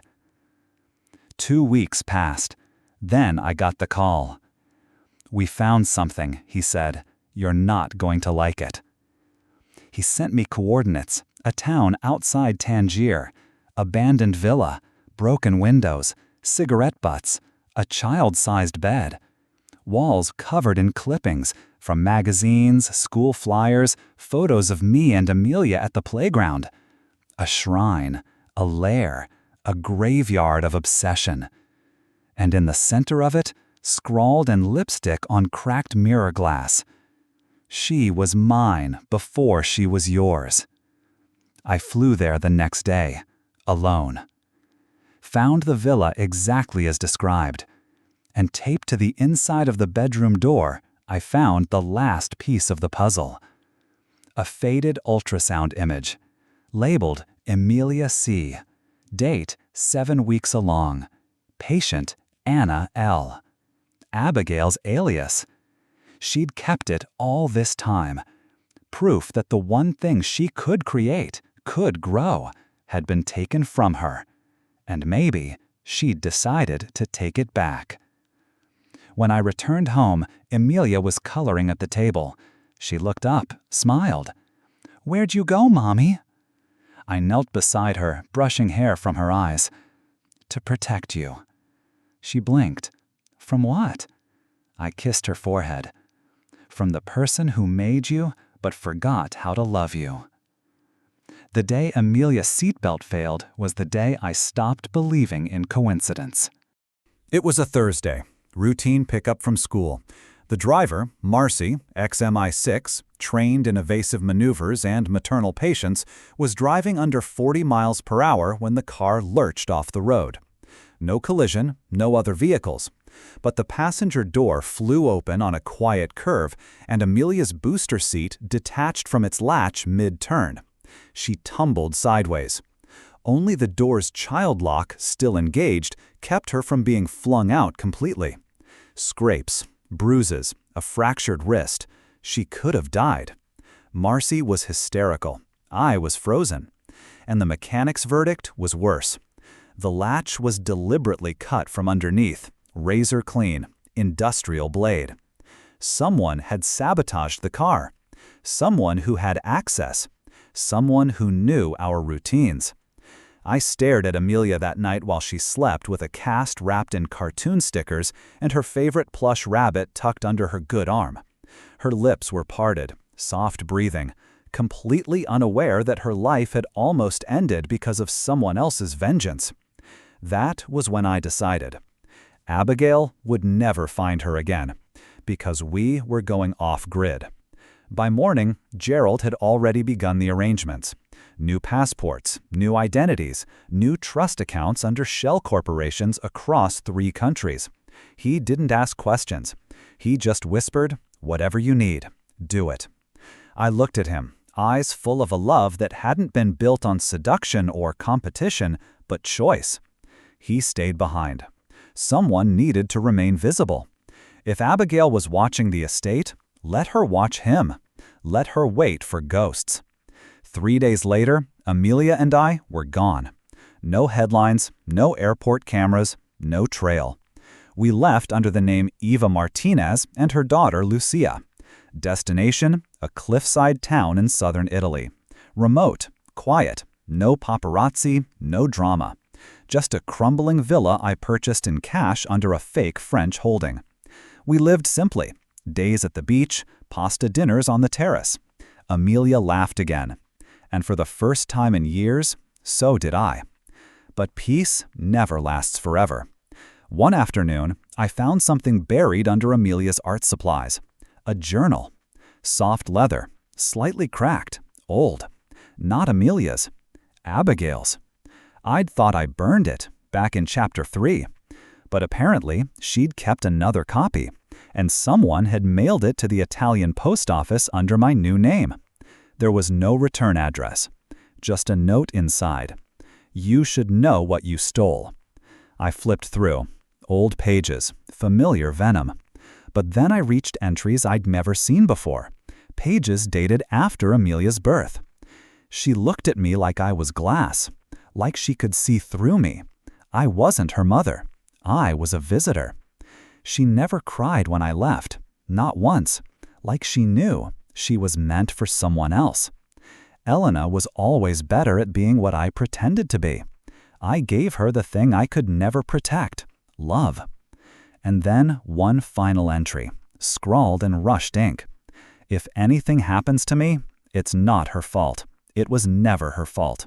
2 weeks passed. Then I got the call. "We found something," he said. "You're not going to like it." He sent me coordinates, a town outside Tangier, abandoned villa, broken windows, cigarette butts, a child-sized bed, walls covered in clippings from magazines, school flyers, photos of me and Amelia at the playground, a shrine, a lair, a graveyard of obsession. And in the center of it, scrawled in lipstick on cracked mirror glass, "She was mine before she was yours." I flew there the next day, alone. Found the villa exactly as described, and taped to the inside of the bedroom door, I found the last piece of the puzzle. A faded ultrasound image, labeled Amelia C. Date 7 weeks along. Patient Anna L. Abigail's alias. She'd kept it all this time. Proof that the one thing she could create, could grow, had been taken from her. And maybe she'd decided to take it back. When I returned home, Amelia was coloring at the table. She looked up, smiled. "Where'd you go, Mommy?" I knelt beside her, brushing hair from her eyes. "To protect you." She blinked. "From what?" I kissed her forehead. "From the person who made you, but forgot how to love you." The day Amelia's seatbelt failed was the day I stopped believing in coincidence. It was a Thursday. Routine pickup from school. The driver, Marcy, ex-MI6, trained in evasive maneuvers and maternal patience, was driving under 40 miles per hour when the car lurched off the road. No collision, no other vehicles. But the passenger door flew open on a quiet curve, and Amelia's booster seat detached from its latch mid-turn. She tumbled sideways. Only the door's child lock, still engaged, kept her from being flung out completely. Scrapes, bruises, a fractured wrist. She could have died. Marcy was hysterical. I was frozen. And the mechanic's verdict was worse. The latch was deliberately cut from underneath, razor clean, industrial blade. Someone had sabotaged the car. Someone who had access. Someone who knew our routines. I stared at Amelia that night while she slept with a cast wrapped in cartoon stickers and her favorite plush rabbit tucked under her good arm. Her lips were parted, soft breathing, completely unaware that her life had almost ended because of someone else's vengeance. That was when I decided. Abigail would never find her again, because we were going off-grid. By morning, Gerald had already begun the arrangements. New passports, new identities, new trust accounts under shell corporations across 3 countries. He didn't ask questions. He just whispered, "Whatever you need, do it." I looked at him, eyes full of a love that hadn't been built on seduction or competition, but choice. He stayed behind. Someone needed to remain visible. If Abigail was watching the estate, let her watch him. Let her wait for ghosts. 3 days later, Amelia and I were gone. No headlines, no airport cameras, no trail. We left under the name Eva Martinez and her daughter Lucia. Destination, a cliffside town in southern Italy. Remote, quiet, no paparazzi, no drama. Just a crumbling villa I purchased in cash under a fake French holding. We lived simply. Days at the beach, pasta dinners on the terrace. Amelia laughed again. And for the first time in years, so did I. But peace never lasts forever. One afternoon, I found something buried under Amelia's art supplies. A journal. Soft leather, slightly cracked, old. Not Amelia's. Abigail's. I'd thought I burned it, back in Chapter 3. But apparently, she'd kept another copy, and someone had mailed it to the Italian post office under my new name. There was no return address. Just a note inside. You should know what you stole. I flipped through. Old pages, familiar venom. But then I reached entries I'd never seen before. Pages dated after Amelia's birth. She looked at me like I was glass, like she could see through me. I wasn't her mother. I was a visitor. She never cried when I left, not once, like she knew she was meant for someone else. Elena was always better at being what I pretended to be. I gave her the thing I could never protect, love. And then one final entry, scrawled in rushed ink. If anything happens to me, it's not her fault. It was never her fault.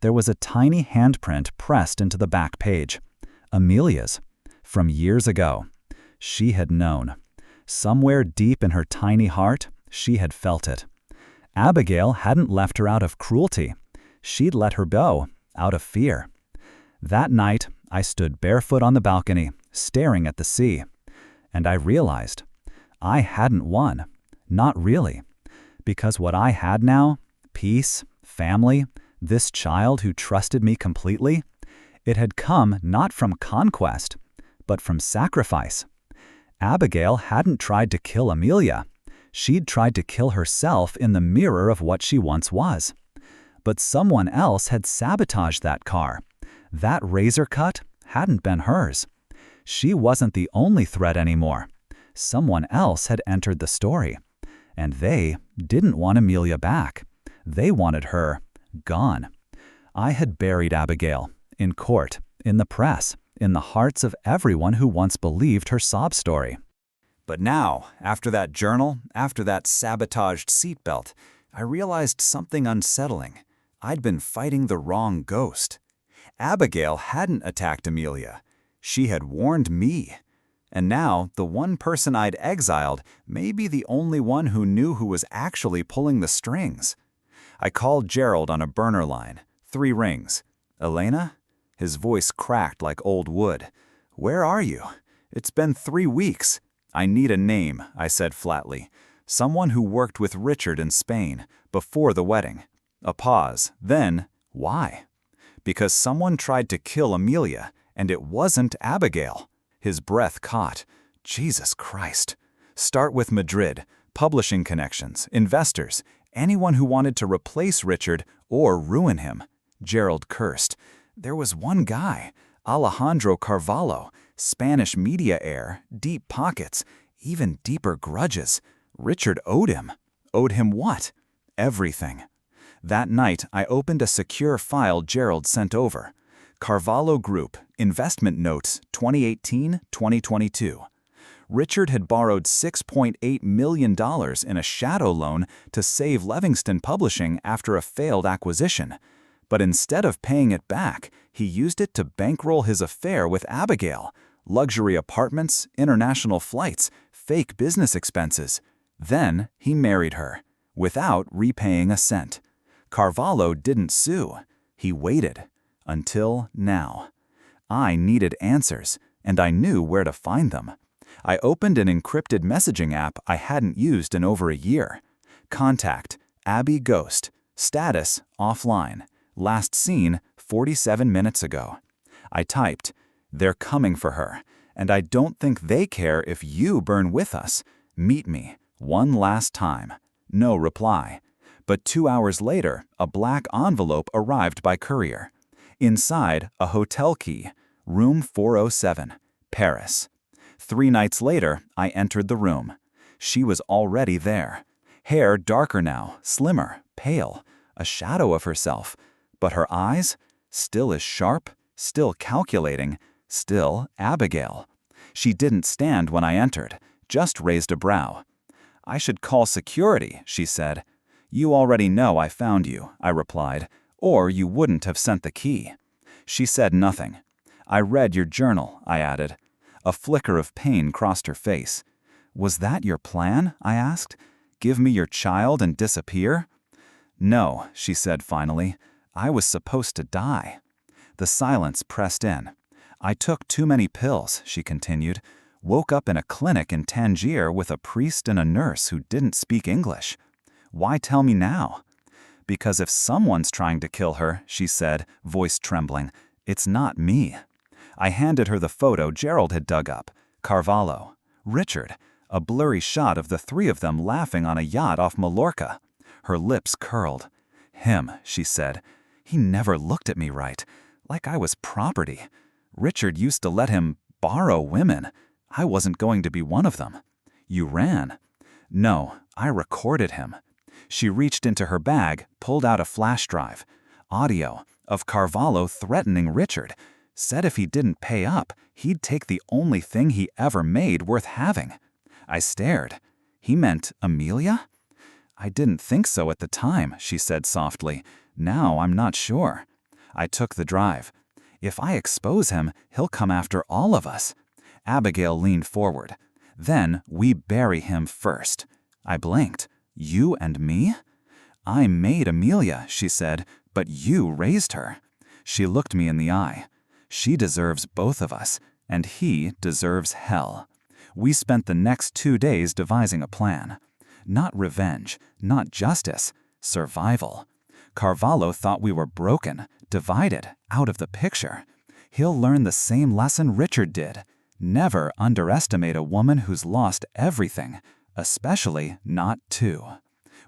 There was a tiny handprint pressed into the back page. Amelia's, from years ago. She had known. Somewhere deep in her tiny heart, she had felt it. Abigail hadn't left her out of cruelty. She'd let her go, out of fear. That night, I stood barefoot on the balcony, staring at the sea. And I realized, I hadn't won. Not really. Because what I had now, peace, family, this child who trusted me completely, it had come not from conquest, but from sacrifice. Abigail hadn't tried to kill Amelia. She'd tried to kill herself in the mirror of what she once was. But someone else had sabotaged that car. That razor cut hadn't been hers. She wasn't the only threat anymore. Someone else had entered the story. And they didn't want Amelia back. They wanted her gone. I had buried Abigail, in court, in the press, in the hearts of everyone who once believed her sob story. But now, after that journal, after that sabotaged seatbelt, I realized something unsettling. I'd been fighting the wrong ghost. Abigail hadn't attacked Amelia. She had warned me. And now, the one person I'd exiled may be the only one who knew who was actually pulling the strings. I called Gerald on a burner line. 3 rings. Elena? His voice cracked like old wood. Where are you? It's been 3 weeks. I need a name, I said flatly. Someone who worked with Richard in Spain, before the wedding. A pause. Then, why? Because someone tried to kill Amelia, and it wasn't Abigail. His breath caught. Jesus Christ. Start with Madrid, publishing connections, investors, anyone who wanted to replace Richard or ruin him. Gerald cursed. There was one guy, Alejandro Carvalho, Spanish media heir, deep pockets, even deeper grudges. Richard owed him. Owed him what? Everything. That night, I opened a secure file Gerald sent over. Carvalho Group, Investment Notes, 2018-2022. Richard had borrowed $6.8 million in a shadow loan to save Levingston Publishing after a failed acquisition. But instead of paying it back, he used it to bankroll his affair with Abigail. Luxury apartments, international flights, fake business expenses. Then he married her, without repaying a cent. Carvalho didn't sue. He waited. Until now. I needed answers, and I knew where to find them. I opened an encrypted messaging app I hadn't used in over a year. Contact, Abby Ghost. Status, offline. Last seen, 47 minutes ago. I typed, they're coming for her, and I don't think they care if you burn with us. Meet me, one last time. No reply. But 2 hours later, a black envelope arrived by courier. Inside, a hotel key, room 407, Paris. 3 nights later, I entered the room. She was already there. Hair darker now, slimmer, pale, a shadow of herself. But her eyes, still as sharp, still calculating, still Abigail. She didn't stand when I entered, just raised a brow. I should call security, she said. You already know I found you, I replied, or you wouldn't have sent the key. She said nothing. I read your journal, I added. A flicker of pain crossed her face. Was that your plan? I asked. Give me your child and disappear? No, she said finally. I was supposed to die. The silence pressed in. I took too many pills, she continued. Woke up in a clinic in Tangier with a priest and a nurse who didn't speak English. Why tell me now? Because if someone's trying to kill her, she said, voice trembling, it's not me. I handed her the photo Gerald had dug up. Carvalho. Richard. A blurry shot of the three of them laughing on a yacht off Mallorca. Her lips curled. Him, she said. He never looked at me right. Like I was property. Richard used to let him borrow women. I wasn't going to be one of them. You ran. No, I recorded him. She reached into her bag, pulled out a flash drive. Audio of Carvalho threatening Richard. Said if he didn't pay up, he'd take the only thing he ever made worth having. I stared. He meant Amelia? I didn't think so at the time, she said softly. Now I'm not sure. I took the drive. If I expose him, he'll come after all of us. Abigail leaned forward. Then we bury him first. I blinked. You and me? I made Amelia, she said, but you raised her. She looked me in the eye. She deserves both of us, and he deserves hell. We spent the next 2 days devising a plan. Not revenge, not justice, survival. Carvalho thought we were broken, divided, out of the picture. He'll learn the same lesson Richard did. Never underestimate a woman who's lost everything, especially not two.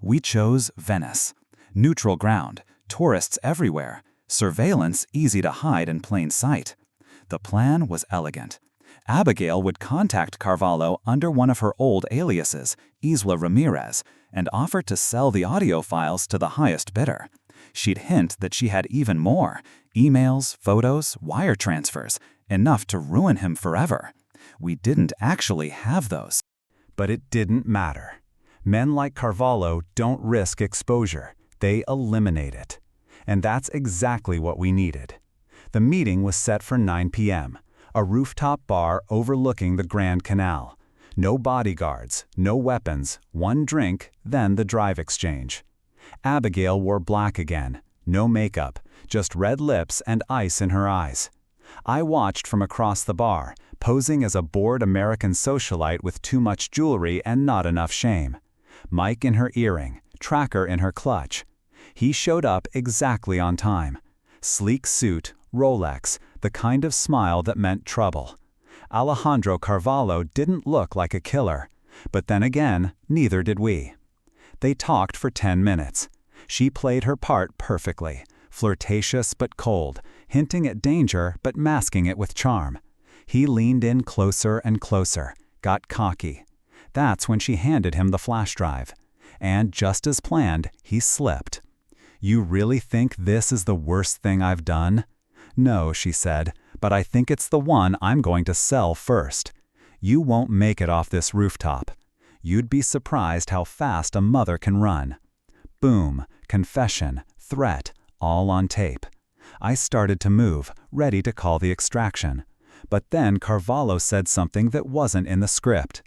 We chose Venice. Neutral ground, tourists everywhere, surveillance easy to hide in plain sight. The plan was elegant. Abigail would contact Carvalho under one of her old aliases, Isla Ramirez, and offer to sell the audio files to the highest bidder. She'd hint that she had even more, emails, photos, wire transfers, enough to ruin him forever. We didn't actually have those. But it didn't matter. Men like Carvalho don't risk exposure. They eliminate it. And that's exactly what we needed. The meeting was set for 9 p.m., a rooftop bar overlooking the Grand Canal. No bodyguards, no weapons, one drink, then the drive exchange. Abigail wore black again, no makeup, just red lips and ice in her eyes. I watched from across the bar, posing as a bored American socialite with too much jewelry and not enough shame. Mike in her earring, Tracker in her clutch. He showed up exactly on time. Sleek suit, Rolex, the kind of smile that meant trouble. Alejandro Carvalho didn't look like a killer, but then again, neither did we. They talked for 10 minutes. She played her part perfectly, flirtatious but cold, hinting at danger but masking it with charm. He leaned in closer and closer, got cocky. That's when she handed him the flash drive. And just as planned, he slipped. You really think this is the worst thing I've done? No, she said, but I think it's the one I'm going to sell first. You won't make it off this rooftop. You'd be surprised how fast a mother can run. Boom, confession, threat, all on tape. I started to move, ready to call the extraction. But then Carvalho said something that wasn't in the script.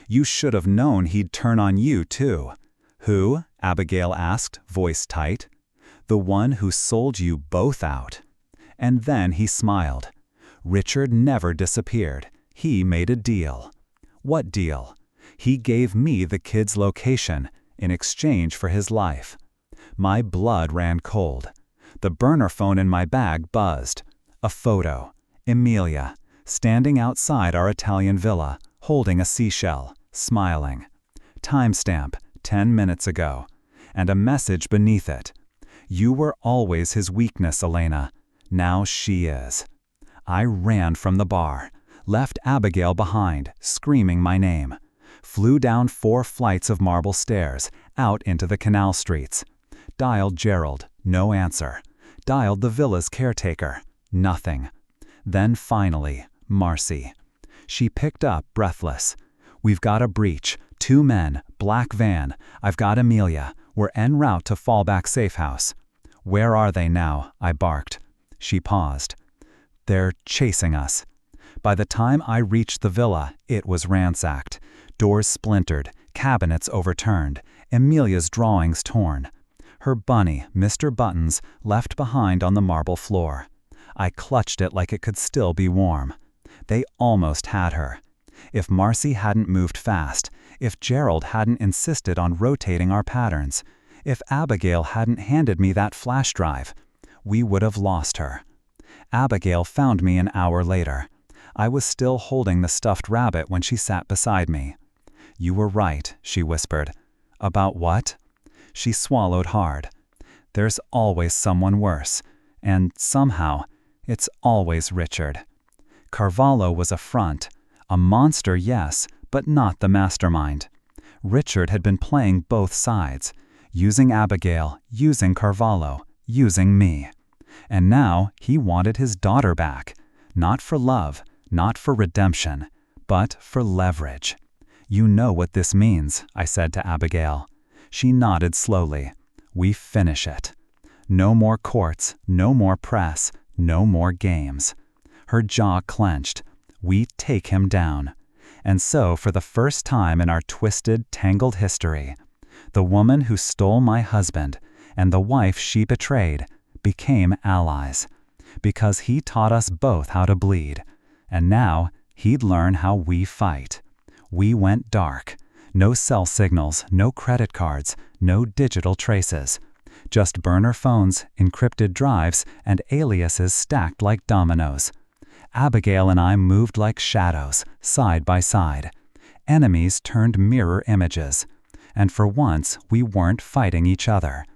You should have known he'd turn on you too. Who? Abigail asked, voice tight. The one who sold you both out. And then he smiled. Richard never disappeared. He made a deal. What deal? He gave me the kid's location in exchange for his life. My blood ran cold. The burner phone in my bag buzzed. A photo. Emilia, standing outside our Italian villa, holding a seashell, smiling. Timestamp, 10 minutes ago. And a message beneath it. You were always his weakness, Elena. Now she is. I ran from the bar, left Abigail behind, screaming my name. Flew down 4 flights of marble stairs, out into the canal streets. Dialed Gerald, no answer. Dialed the villa's caretaker, nothing. Then finally, Marcy. She picked up, breathless. We've got a breach, 2 men, black van. I've got Amelia. We're en route to Fallback Safe House. Where are they now? I barked. She paused. They're chasing us. By the time I reached the villa, it was ransacked. Doors splintered, Cabinets overturned, Amelia's drawings torn. Her bunny, Mr. Buttons, left behind on the marble floor. I clutched it like it could still be warm. They almost had her. If Marcy hadn't moved fast, if Gerald hadn't insisted on rotating our patterns, if Abigail hadn't handed me that flash drive, we would have lost her. Abigail found me an hour later. I was still holding the stuffed rabbit when she sat beside me. "You were right," she whispered. "About what?" She swallowed hard. "There's always someone worse, and somehow, it's always Richard." Carvalho was a front. A monster, yes, but not the mastermind. Richard had been playing both sides, using Abigail, using Carvalho, using me. And now he wanted his daughter back, not for love, not for redemption, but for leverage. "You know what this means," I said to Abigail. She nodded slowly. "We finish it. No more courts, no more press, no more games." Her jaw clenched. We take him down. And so, for the first time in our twisted, tangled history, the woman who stole my husband and the wife she betrayed became allies, because he taught us both how to bleed, and now he'd learn how we fight. We went dark. No cell signals, no credit cards, no digital traces. Just burner phones, encrypted drives, and aliases stacked like dominoes. Abigail and I moved like shadows, side by side. Enemies turned mirror images. And for once, we weren't fighting each other.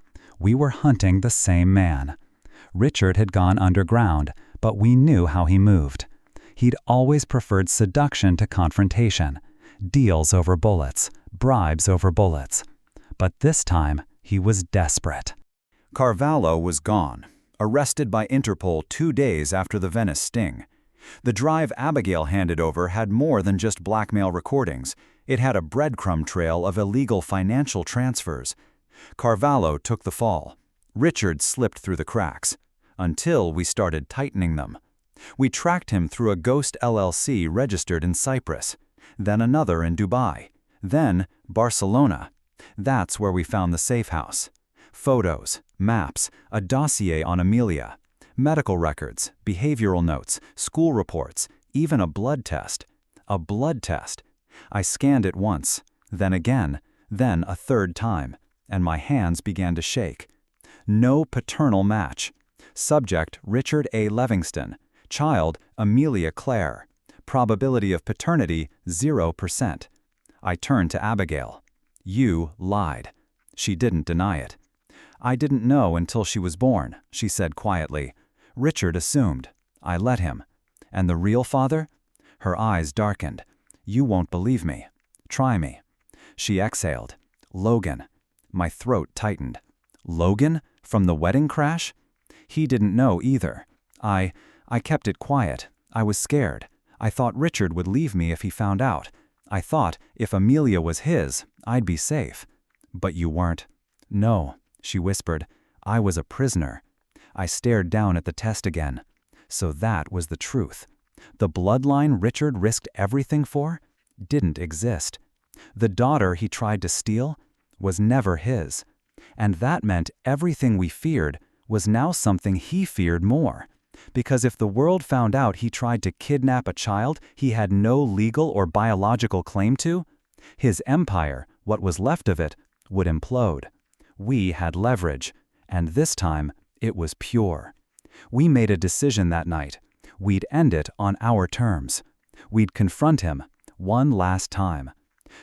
We were hunting the same man. Richard had gone underground, but we knew how he moved. He'd always preferred seduction to confrontation, deals over bullets, bribes over bullets. But this time, he was desperate. Carvalho was gone, arrested by Interpol 2 days after the Venice sting. The drive Abigail handed over had more than just blackmail recordings. It had a breadcrumb trail of illegal financial transfers. Carvalho took the fall. Richard slipped through the cracks, until we started tightening them. We tracked him through a ghost LLC registered in Cyprus, then another in Dubai, then Barcelona. That's where we found the safe house. Photos, maps, a dossier on Amelia, medical records, behavioral notes, school reports, even a blood test. A blood test. I scanned it once, then again, then a third time, and my hands began to shake. No paternal match. Subject Richard A. Livingston. Child Amelia Clare. Probability of paternity 0%. I turned to Abigail. "You lied." She didn't deny it. "I didn't know until she was born," she said quietly. "Richard assumed. I let him. And the real father?" Her eyes darkened. "You won't believe me. Try me." She exhaled. "Logan." My throat tightened. "Logan? From the wedding crash?" He didn't know either. I kept it quiet. I was scared. I thought Richard would leave me if he found out. I thought if Amelia was his, I'd be safe. "But you weren't." "No," she whispered. "I was a prisoner." I stared down at the test again. So that was the truth. The bloodline Richard risked everything for didn't exist. The daughter he tried to steal was never his. And that meant everything we feared was now something he feared more. Because if the world found out he tried to kidnap a child he had no legal or biological claim to, his empire, what was left of it, would implode. We had leverage, and this time it was pure. We made a decision that night. We'd end it on our terms. We'd confront him, one last time.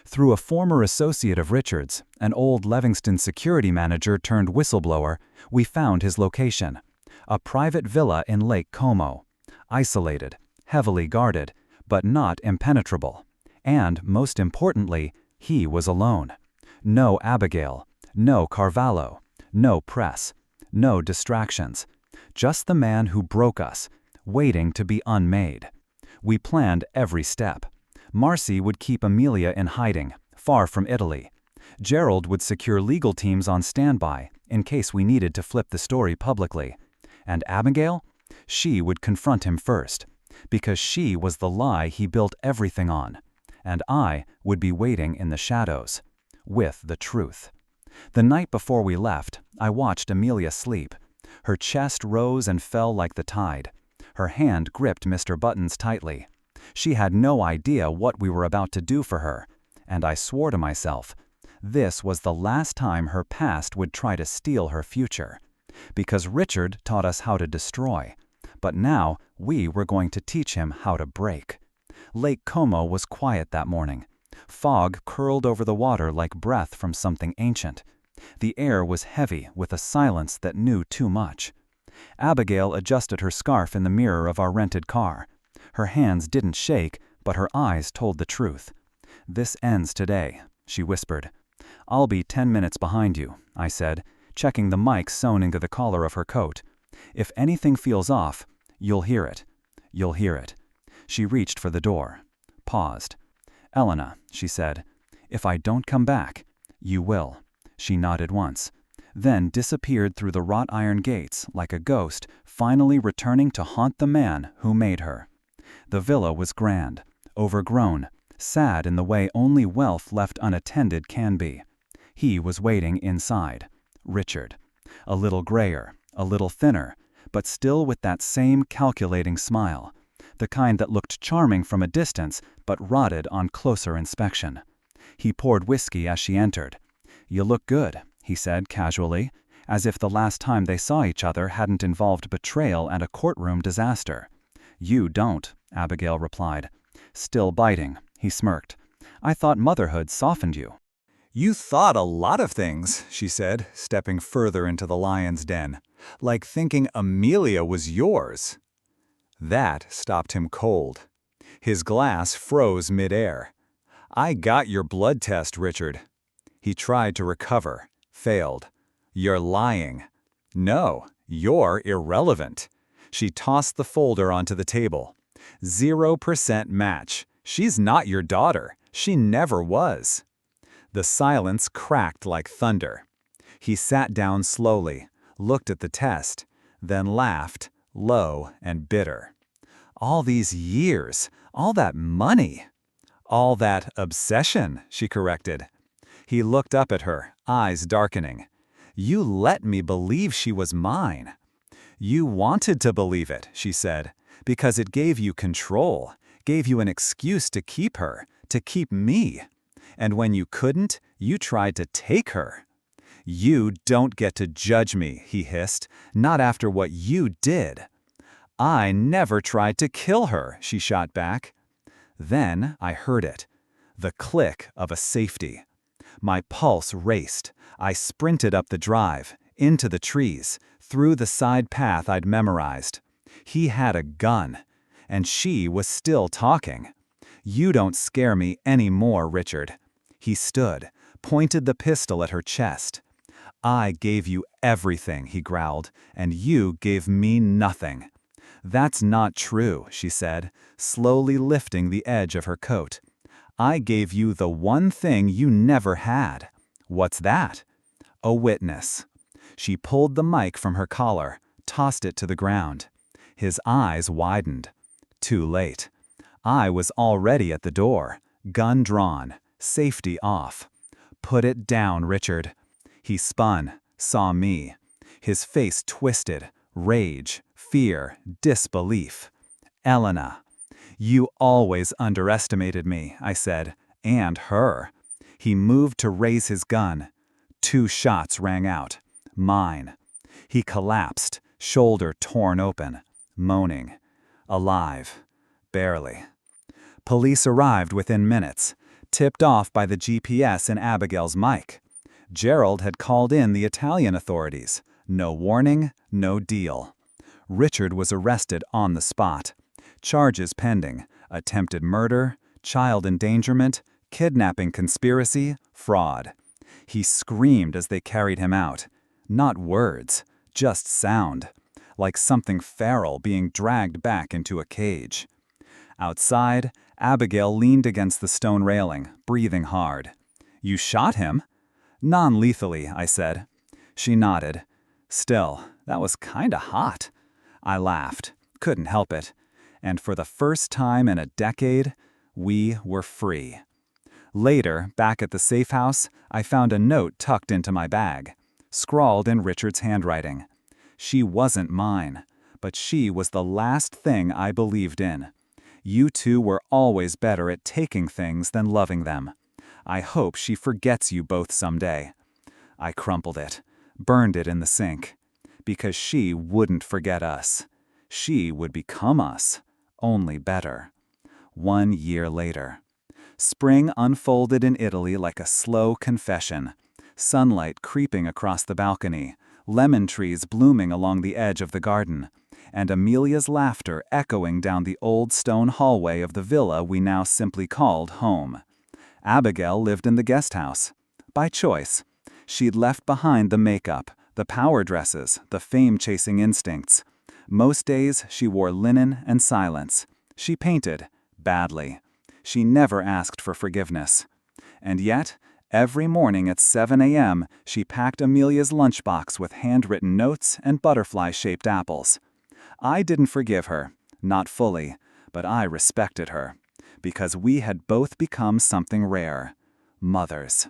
Through a former associate of Richard's, an old Livingston security manager turned whistleblower, we found his location. A private villa in Lake Como. Isolated, heavily guarded, but not impenetrable. And, most importantly, he was alone. No Abigail, no Carvalho, no press, no distractions. Just the man who broke us, waiting to be unmade. We planned every step. Marcy would keep Amelia in hiding, far from Italy. Gerald would secure legal teams on standby, in case we needed to flip the story publicly. And Abigail? She would confront him first, because she was the lie he built everything on. and I would be waiting in the shadows, with the truth. The night before we left, I watched Amelia sleep. Her chest rose and fell like the tide. Her hand gripped Mr. Button's tightly. She had no idea what we were about to do for her, and I swore to myself, this was the last time her past would try to steal her future. Because Richard taught us how to destroy, but now we were going to teach him how to break. Lake Como was quiet that morning. Fog curled over the water like breath from something ancient. The air was heavy with a silence that knew too much. Abigail adjusted her scarf in the mirror of our rented car. Her hands didn't shake, but her eyes told the truth. "This ends today," she whispered. "I'll be 10 minutes behind you," I said, checking the mic sewn into the collar of her coat. "If anything feels off, you'll hear it. You'll hear it." She reached for the door, paused. "Elena," she said, "if I don't come back, you will." She nodded once, then disappeared through the wrought iron gates like a ghost finally returning to haunt the man who made her. The villa was grand, overgrown, sad in the way only wealth left unattended can be. He was waiting inside, Richard. A little grayer, a little thinner, but still with that same calculating smile. The kind that looked charming from a distance, but rotted on closer inspection. He poured whiskey as she entered. "You look good," he said casually, as if the last time they saw each other hadn't involved betrayal and a courtroom disaster. "You don't," Abigail replied. Still biting, he smirked. "I thought motherhood softened you." "You thought a lot of things," she said, stepping further into the lion's den. "Like thinking Amelia was yours." That stopped him cold. His glass froze midair. "I got your blood test, Richard." He tried to recover, failed. "You're lying." "No, you're irrelevant." She tossed the folder onto the table. 0% match. She's not your daughter. She never was. The silence cracked like thunder. He sat down slowly, looked at the test, then laughed, low and bitter. "All these years, all that money." "All that obsession," she corrected. He looked up at her, eyes darkening. "You let me believe she was mine." "You wanted to believe it," she said, "because it gave you control, gave you an excuse to keep her, to keep me. And when you couldn't, you tried to take her." "You don't get to judge me," he hissed, "not after what you did." "I never tried to kill her," she shot back. Then I heard it, the click of a safety. My pulse raced. I sprinted up the drive, into the trees, through the side path I'd memorized. He had a gun, and she was still talking. "You don't scare me anymore, Richard." He stood, pointed the pistol at her chest. "I gave you everything," he growled, "and you gave me nothing." "That's not true," she said, slowly lifting the edge of her coat. "I gave you the one thing you never had." "What's that?" "A witness." She pulled the mic from her collar, tossed it to the ground. His eyes widened. Too late. I was already at the door, gun drawn, safety off. "Put it down, Richard." He spun, saw me. His face twisted, rage, fear, disbelief. "Elena." "You always underestimated me," I said, "and her." He moved to raise his gun. 2 shots rang out. Mine. He collapsed, shoulder torn open, moaning. Alive. Barely. Police arrived within minutes, tipped off by the GPS in Abigail's mic. Gerald had called in the Italian authorities. No warning, no deal. Richard was arrested on the spot. Charges pending: attempted murder, child endangerment, kidnapping conspiracy, fraud. He screamed as they carried him out. Not words, just sound. Like something feral being dragged back into a cage. Outside, Abigail leaned against the stone railing, breathing hard. "You shot him?" "Non-lethally," I said. She nodded. "Still, that was kinda hot." I laughed. Couldn't help it. And for the first time in a decade, We were free. Later, back at the safe house, I found a note tucked into my bag, scrawled in Richard's handwriting. She wasn't mine, but she was the last thing I believed in. You two were always better at taking things than loving them. I hope she forgets you both someday. I crumpled it, burned it in the sink. Because she wouldn't forget us. She would become us, only better. 1 year later. Spring unfolded in Italy like a slow confession. Sunlight creeping across the balcony, lemon trees blooming along the edge of the garden, and Amelia's laughter echoing down the old stone hallway of the villa we now simply called home. Abigail lived in the guest house. By choice. She'd left behind the makeup, the power dresses, the fame-chasing instincts. Most days she wore linen and silence. She painted, badly. She never asked for forgiveness. And yet, every morning at 7 a.m., she packed Amelia's lunchbox with handwritten notes and butterfly-shaped apples. I didn't forgive her, not fully, but I respected her, because we had both become something rare, mothers.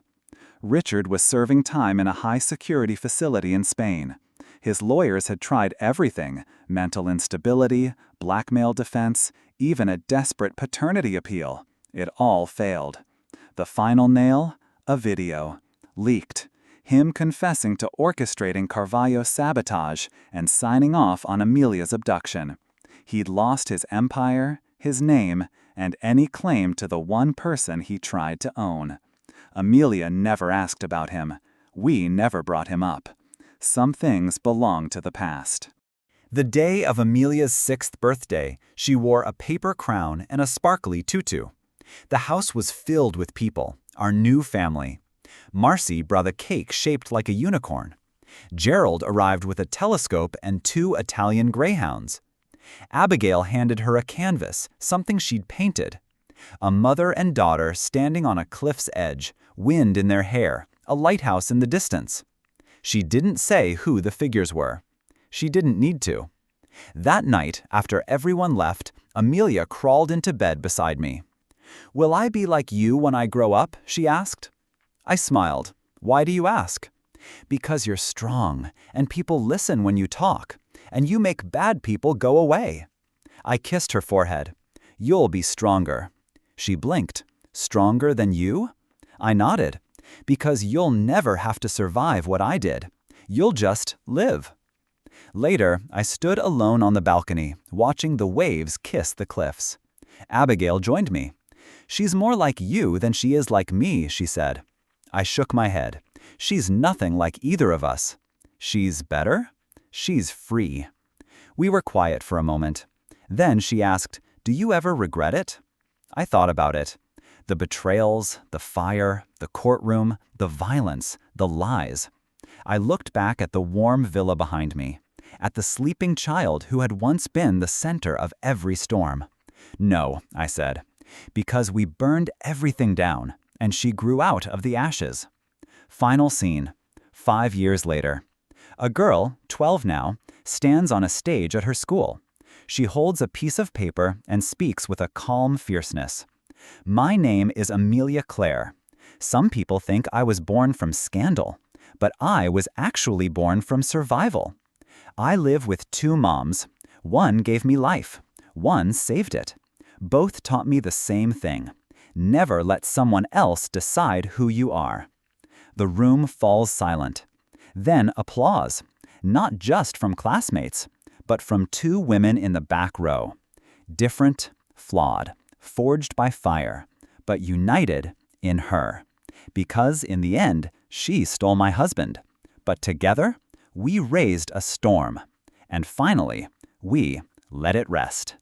Richard was serving time in a high-security facility in Spain. His lawyers had tried everything: mental instability, blackmail defense, even a desperate paternity appeal. It all failed. The final nail? A video. Leaked. Him confessing to orchestrating Carvalho's sabotage and signing off on Amelia's abduction. He'd lost his empire, his name, and any claim to the one person he tried to own. Amelia never asked about him. We never brought him up. Some things belong to the past. The day of Amelia's 6th birthday, she wore a paper crown and a sparkly tutu. The house was filled with people, our new family. Marcy brought a cake shaped like a unicorn. Gerald arrived with a telescope and 2 Italian greyhounds. Abigail handed her a canvas, something she'd painted. A mother and daughter standing on a cliff's edge, wind in their hair, a lighthouse in the distance. She didn't say who the figures were. She didn't need to. That night, after everyone left, Amelia crawled into bed beside me. "Will I be like you when I grow up?" she asked. I smiled. "Why do you ask?" "Because you're strong, and people listen when you talk, and you make bad people go away." I kissed her forehead. "You'll be stronger." She blinked. "Stronger than you?" I nodded. "Because you'll never have to survive what I did. You'll just live." Later, I stood alone on the balcony, watching the waves kiss the cliffs. Abigail joined me. "She's more like you than she is like me," she said. I shook my head. "She's nothing like either of us." "She's better?" "She's free." We were quiet for a moment. Then she asked, "Do you ever regret it?" I thought about it. The betrayals, the fire, the courtroom, the violence, the lies. I looked back at the warm villa behind me, at the sleeping child who had once been the center of every storm. "No," I said, "because we burned everything down, and she grew out of the ashes." Final scene. 5 years later. A girl, 12 now, stands on a stage at her school. She holds a piece of paper and speaks with a calm fierceness. "My name is Amelia Clare. Some people think I was born from scandal, but I was actually born from survival. I live with 2 moms. One gave me life. One saved it. Both taught me the same thing. Never let someone else decide who you are." The room falls silent. Then applause, not just from classmates, but from 2 women in the back row. Different, flawed, forged by fire, but united in her. Because in the end, she stole my husband. But together, we raised a storm. And finally, we let it rest.